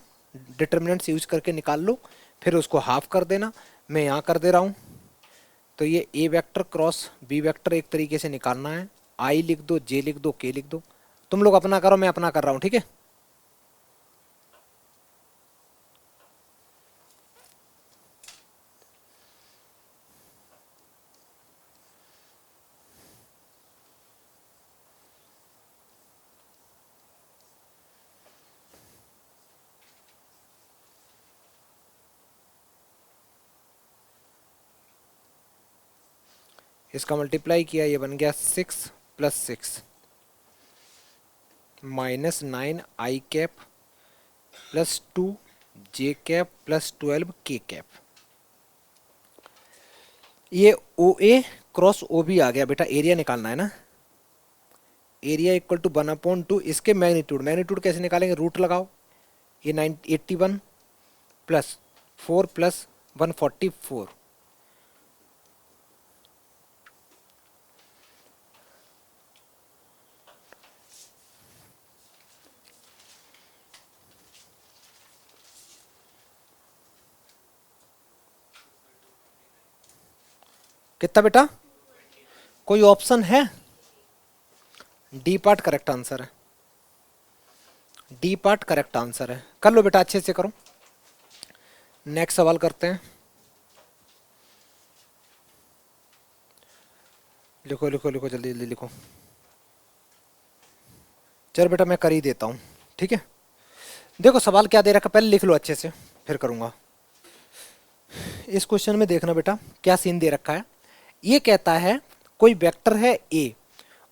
डिटर्मिनेंट्स यूज करके निकाल लो, फिर उसको हाफ कर देना। मैं यहाँ कर दे रहा हूँ, तो ये ए वेक्टर क्रॉस बी वेक्टर एक तरीके से निकालना है। आई लिख दो, जे लिख दो, के लिख दो, तुम लोग अपना करो, मैं अपना कर रहा हूँ, ठीक है। इसका मल्टीप्लाई किया, ये बन गया 6 + 6 minus 9i cap plus 2j cap plus 12k cap. ये ओ ए क्रॉस ओ बी आ गया बेटा, एरिया निकालना है ना। एरिया इक्वल टू 1/2 इसके मैग्नीट्यूड, मैग्नीट्यूड कैसे निकालेंगे, रूट लगाओ। ये 81 प्लस 4 प्लस 144, कितना बेटा, कोई ऑप्शन है? डी पार्ट करेक्ट आंसर है, डी पार्ट करेक्ट आंसर है। कर लो बेटा, अच्छे से करो। नेक्स्ट सवाल करते हैं। लिखो लिखो लिखो, जल्दी जल्दी लिखो। चल बेटा मैं कर ही देता हूँ, ठीक है। देखो सवाल क्या दे रखा, पहले लिख लो अच्छे से, फिर करूँगा। इस क्वेश्चन में देखना बेटा क्या सीन दे रखा है। ये कहता है कोई वेक्टर है ए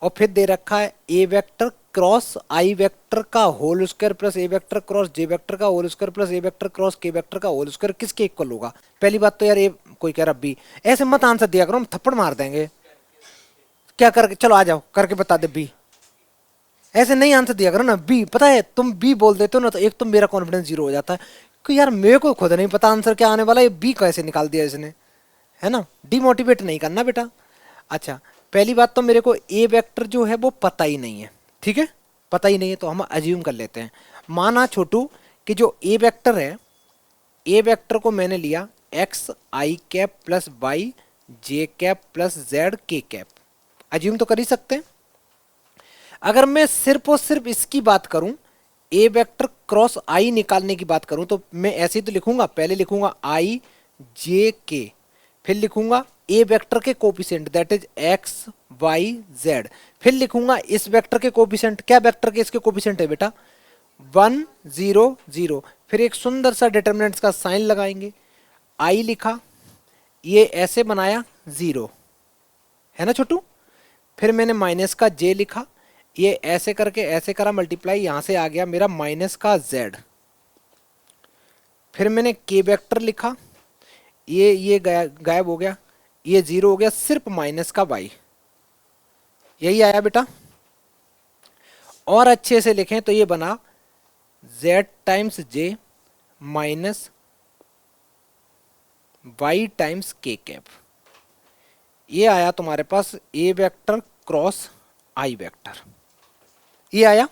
और फिर दे रखा है ए वेक्टर क्रॉस आई वेक्टर का होल स्क्वायर प्लस ए वेक्टर क्रॉस जे वेक्टर का होल स्क्वायर प्लस ए वेक्टर क्रॉस के वेक्टर का होल स्क्वायर किसके इक्वल होगा। पहली बात तो यार ए, कोई कह रहा बी, ऐसे मत आंसर दिया करो, हम थप्पड़ मार देंगे। क्या करके, चलो आ जाओ करके बता दे बी, ऐसे नहीं आंसर दिया करो ना। बी पता है, तुम बी बोल देते हो ना तो एक तो मेरा कॉन्फिडेंस जीरो हो जाता है कि यार मेरे को खुद नहीं पता आंसर क्या आने वाला है, ये बी कैसे निकाल दिया इसने, है ना। डिमोटिवेट नहीं करना बेटा। अच्छा पहली बात तो मेरे को ए वेक्टर जो है वो पता ही नहीं है, ठीक है, पता ही नहीं है, तो हम अज्यूम कर लेते हैं। माना छोटू कि जो ए वेक्टर है, ए वेक्टर को मैंने लिया एक्स आई कैप प्लस वाई जे कैप प्लस जेड के कैप, अज्यूम तो कर ही सकते हैं। अगर मैं सिर्फ और सिर्फ इसकी बात करूं, ए वेक्टर क्रॉस आई निकालने की बात करूं, तो मैं ऐसे ही तो लिखूंगा, पहले लिखूंगा आई जे के, फिर लिखूंगा ए वेक्टर के coefficient that is x y z, फिर लिखूंगा इस वेक्टर के कोफिशिएंट, क्या वेक्टर के इसके कोफिशिएंट है बेटा 1 0 0, फिर एक सुंदर सा डिटरमिनेंट्स का साइन लगाएंगे। आई लिखा, ये ऐसे बनाया 0, है ना छोटू, फिर मैंने माइनस का जे लिखा, ये ऐसे करके ऐसे करा मल्टीप्लाई, यहां से आ गया मेरा माइनस का जेड, फिर मैंने के वेक्टर लिखा, ये गायब हो गया, ये 0 हो गया, सिर्फ माइनस का वाई, यही आया बेटा। और अच्छे से लिखें तो ये बना z times j minus y times k cap, ये आया तुम्हारे पास a vector cross i vector, ये आया।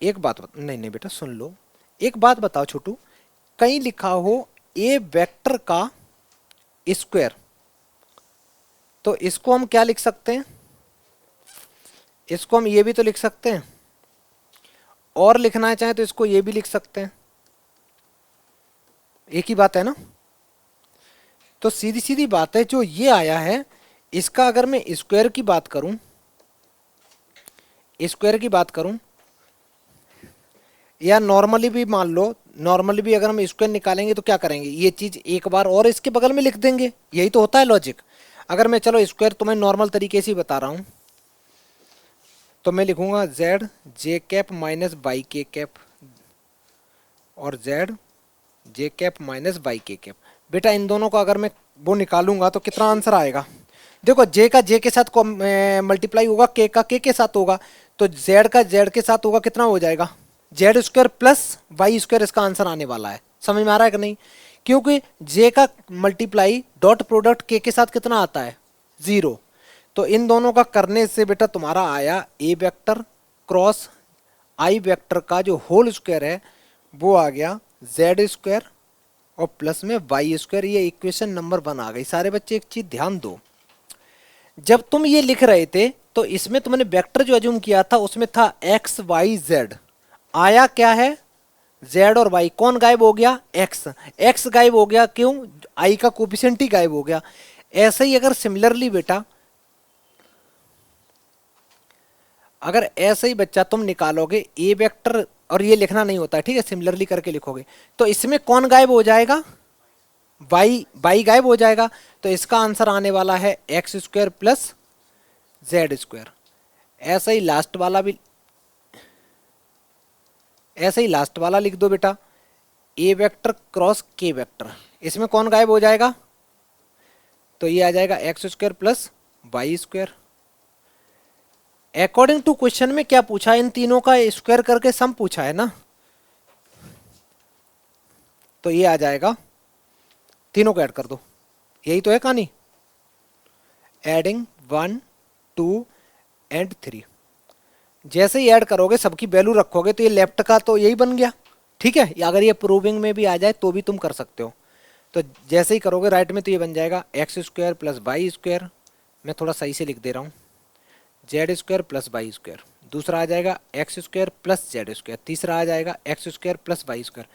एक बात नहीं नहीं बेटा सुन लो, एक बात बताओ छोटू, कहीं लिखा हो ए वेक्टर का स्क्वायर, तो इसको हम क्या लिख सकते हैं, इसको हम ये भी तो लिख सकते हैं, और लिखना चाहें तो इसको ये भी लिख सकते हैं, एक ही बात है ना। तो सीधी सीधी बात है, जो ये आया है इसका अगर मैं स्क्वायर की बात करूं, स्क्वायर की बात करूं, या नॉर्मली भी मान लो, नॉर्मली भी अगर हम स्क्वायर निकालेंगे तो क्या करेंगे, ये चीज एक बार और इसके बगल में लिख देंगे, यही तो होता है लॉजिक। अगर मैं चलो स्क्वायर तुम्हें नॉर्मल तरीके से ही बता रहा हूं, तो मैं लिखूंगा Z J cap minus Y के कैप, और Z J cap minus Y के कैप। बेटा इन दोनों को अगर मैं वो निकालूंगा तो कितना आंसर आएगा, देखो जे का जे के साथ मल्टीप्लाई होगा, के का के साथ होगा, तो जेड का जेड के साथ होगा, कितना हो जाएगा, z square plus Y square, इसका आंसर आने वाला है। समझ में आ रहा है कि नहीं, क्योंकि जे का मल्टीप्लाई डॉट प्रोडक्ट के साथ कितना आता है, 0। तो इन दोनों का करने से बेटा तुम्हारा आया ए वेक्टर क्रॉस आई वेक्टर का जो होल स्क्वायर है वो आ गया जेड स्क्वायर और प्लस में वाई स्क्वायर। ये इक्वेशन नंबर 1 आ गई। सारे बच्चे एक चीज ध्यान दो, जब तुम ये लिख रहे थे तो इसमें तुमने वेक्टर जो अज्यूम किया था उसमें था एक्स वाई जेड, आया क्या है जेड और वाई, कौन गायब हो गया, एक्स, एक्स गायब हो गया, क्यों, आई का कोफिशिएंट ही गायब हो गया। ऐसे ही अगर सिमिलरली बेटा, अगर ऐसे ही बच्चा तुम निकालोगे ए वेक्टर, और ये लिखना नहीं होता है ठीक है, सिमिलरली करके लिखोगे, तो इसमें कौन गायब हो जाएगा, वाई, वाई गायब हो जाएगा। तो इसका आंसर आने वाला है x square plus Z square. ऐसा ही लास्ट वाला भी, ऐसे ही लास्ट वाला लिख दो बेटा, a vector cross k vector, इसमें कौन गायब हो जाएगा, तो ये आ जाएगा x square plus Y square. According to question में क्या पूछा, इन तीनों का स्क्वायर करके सम पूछा है ना, तो ये आ जाएगा, तीनों को ऐड कर दो, यही तो है कहानी, एडिंग 1 2 एंड 3। जैसे ही ऐड करोगे सबकी वैल्यू रखोगे तो ये लेफ्ट का तो यही बन गया, ठीक है। अगर ये प्रूविंग में भी आ जाए तो भी तुम कर सकते हो। तो जैसे ही करोगे राइट में तो ये बन जाएगा x square plus Y square, मैं थोड़ा सही से लिख दे रहा हूँ, Z square plus Y square. दूसरा आ जाएगा x square plus Z square. तीसरा आ जाएगा x square plus Y square.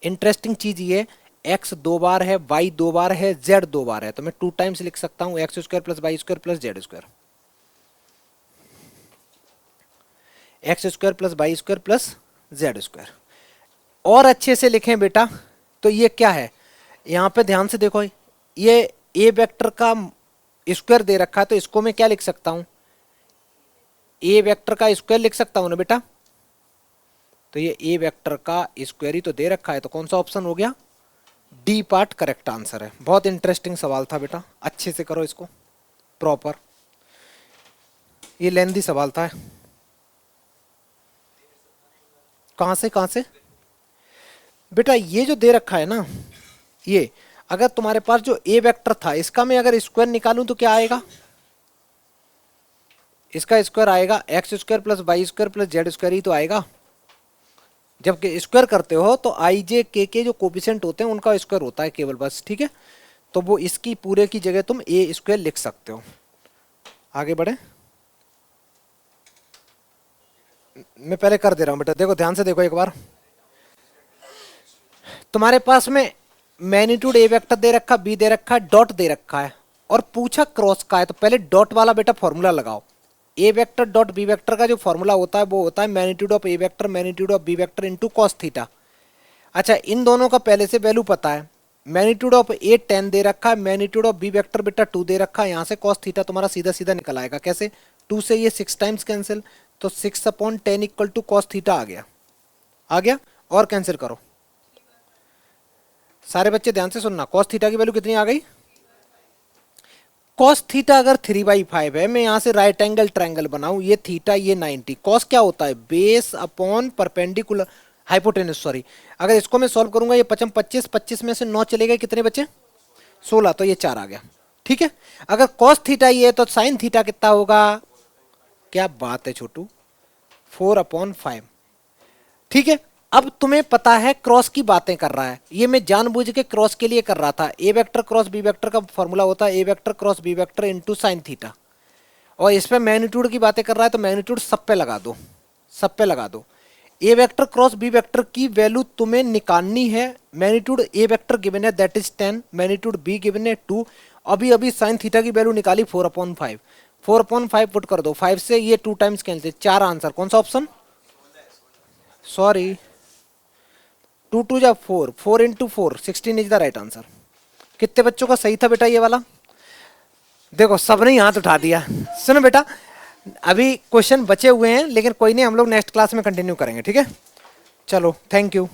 Interesting चीज़ ये, एक्स 2 बार है, वाई 2 बार है, जेड 2 बार है, तो मैं 2 टाइम्स लिख सकता हूँ x square plus Y square plus Z square, x square plus Y square plus Z square. और अच्छे से लिखें बेटा तो ये क्या है, यहाँ पे ध्यान से देखो, ये ए वेक्टर का स्क्वायर दे रखा है, तो इसको मैं क्या लिख सकता हूँ, ए वेक्टर का स्क्वायर लिख सकता हूँ ना बेटा। तो ये ए वेक्टर का स्क्वायर ही तो दे रखा है, तो कौन सा ऑप्शन हो गया, डी पार्ट करेक्ट आंसर है। बहुत इंटरेस्टिंग सवाल था बेटा, अच्छे से करो इसको प्रॉपर, ये लेंथी सवाल था। कहाँ से बेटा, ये जो दे रखा है ना, ये अगर तुम्हारे पास जो ए वेक्टर था इसका मैं अगर स्क्वायर निकालूं तो क्या आएगा, इसका स्क्वायर आएगा X square plus Y square plus Z square ही तो आएगा। जब स्क्वायर करते हो तो आई जे के जो कोफिशिएंट होते हैं उनका स्क्वायर होता है केवल, बस ठीक है। तो वो इसकी पूरे की जगह तुम ए स्क्वायर लिख सकते हो। आगे बढ़े, मैं पहले कर दे रहा हूं बेटा, देखो ध्यान से देखो एक बार, तुम्हारे पास में मैग्नीट्यूड ए वेक्टर दे रखा, बी दे रखा है, डॉट दे रखा है, और पूछा क्रॉस का है, तो पहले डॉट वाला बेटा फॉर्मूला लगाओ। ए वेक्टर डॉट बी वेक्टर का जो फॉर्मूला होता है वो होता है magnitude of a vector magnitude of B vector into cos theta. अच्छा, इन दोनों का पहले से वैल्यू पता है, मैग्नीट्यूड ऑफ ए 10 दे रखा है, मैग्नीट्यूड ऑफ बी वेक्टर बेटा 2 दे रखा है, यहाँ से कॉस थीटा तुम्हारा सीधा सीधा निकल आएगा। कैसे, 2 से ये 6 टाइम्स कैंसिल, तो 6/10 इक्वल टू कॉस थीटा आ गया, आ गया। और कैंसिल करो, सारे बच्चे ध्यान से सुनना, कॉस थीटा की वैल्यू कितनी आ गई, कॉस थीटा अगर 3/5 है, मैं यहाँ से राइट एंगल ट्रायंगल बनाऊं, ये थीटा ये 90, कॉस क्या होता है, base upon perpendicular, hypotenuse sorry. अगर इसको मैं सॉल्व करूंगा, ये 25 25 25 में से 9 चले गए, कितने बचे 16, तो ये 4 आ गया। ठीक है, अगर कॉस थीटा ये है तो साइन थीटा कितना होगा, क्या बात है छोटू, 4/5। ठीक है, अब तुम्हें पता है क्रॉस की बातें कर रहा है, ये मैं जानबूझ के क्रॉस के लिए कर रहा था। A vector cross B vector का फॉर्मूला होता है ए vector cross B vector into sine theta, और इस पे मैग्नीट्यूड की बातें कर रहा है तो मैग्नीट्यूड सब पे लगा दो, सब पे लगा दो। ए वेक्टर क्रॉस बी वेक्टर की वैल्यू तुम्हें निकालनी है। मैग्नीट्यूड ए वेक्टर गिवन है that is 10, magnitude be given है 2। अभी अभी साइन थीटा की वैल्यू निकाली 4/5, 4/5 पुट कर दो, 5 से ये 2 टाइम्स कैंसिल, 4 आंसर। कौन सा ऑप्शन, सॉरी 2 2 जा 4, 4 into 4 16 is the right answer. कितने बच्चों का सही था बेटा ये वाला, देखो सबने ही हाथ उठा दिया। सुनो बेटा, अभी क्वेश्चन बचे हुए हैं लेकिन कोई नहीं, हम लोग नेक्स्ट क्लास में कंटिन्यू करेंगे, ठीक है। चलो थैंक यू।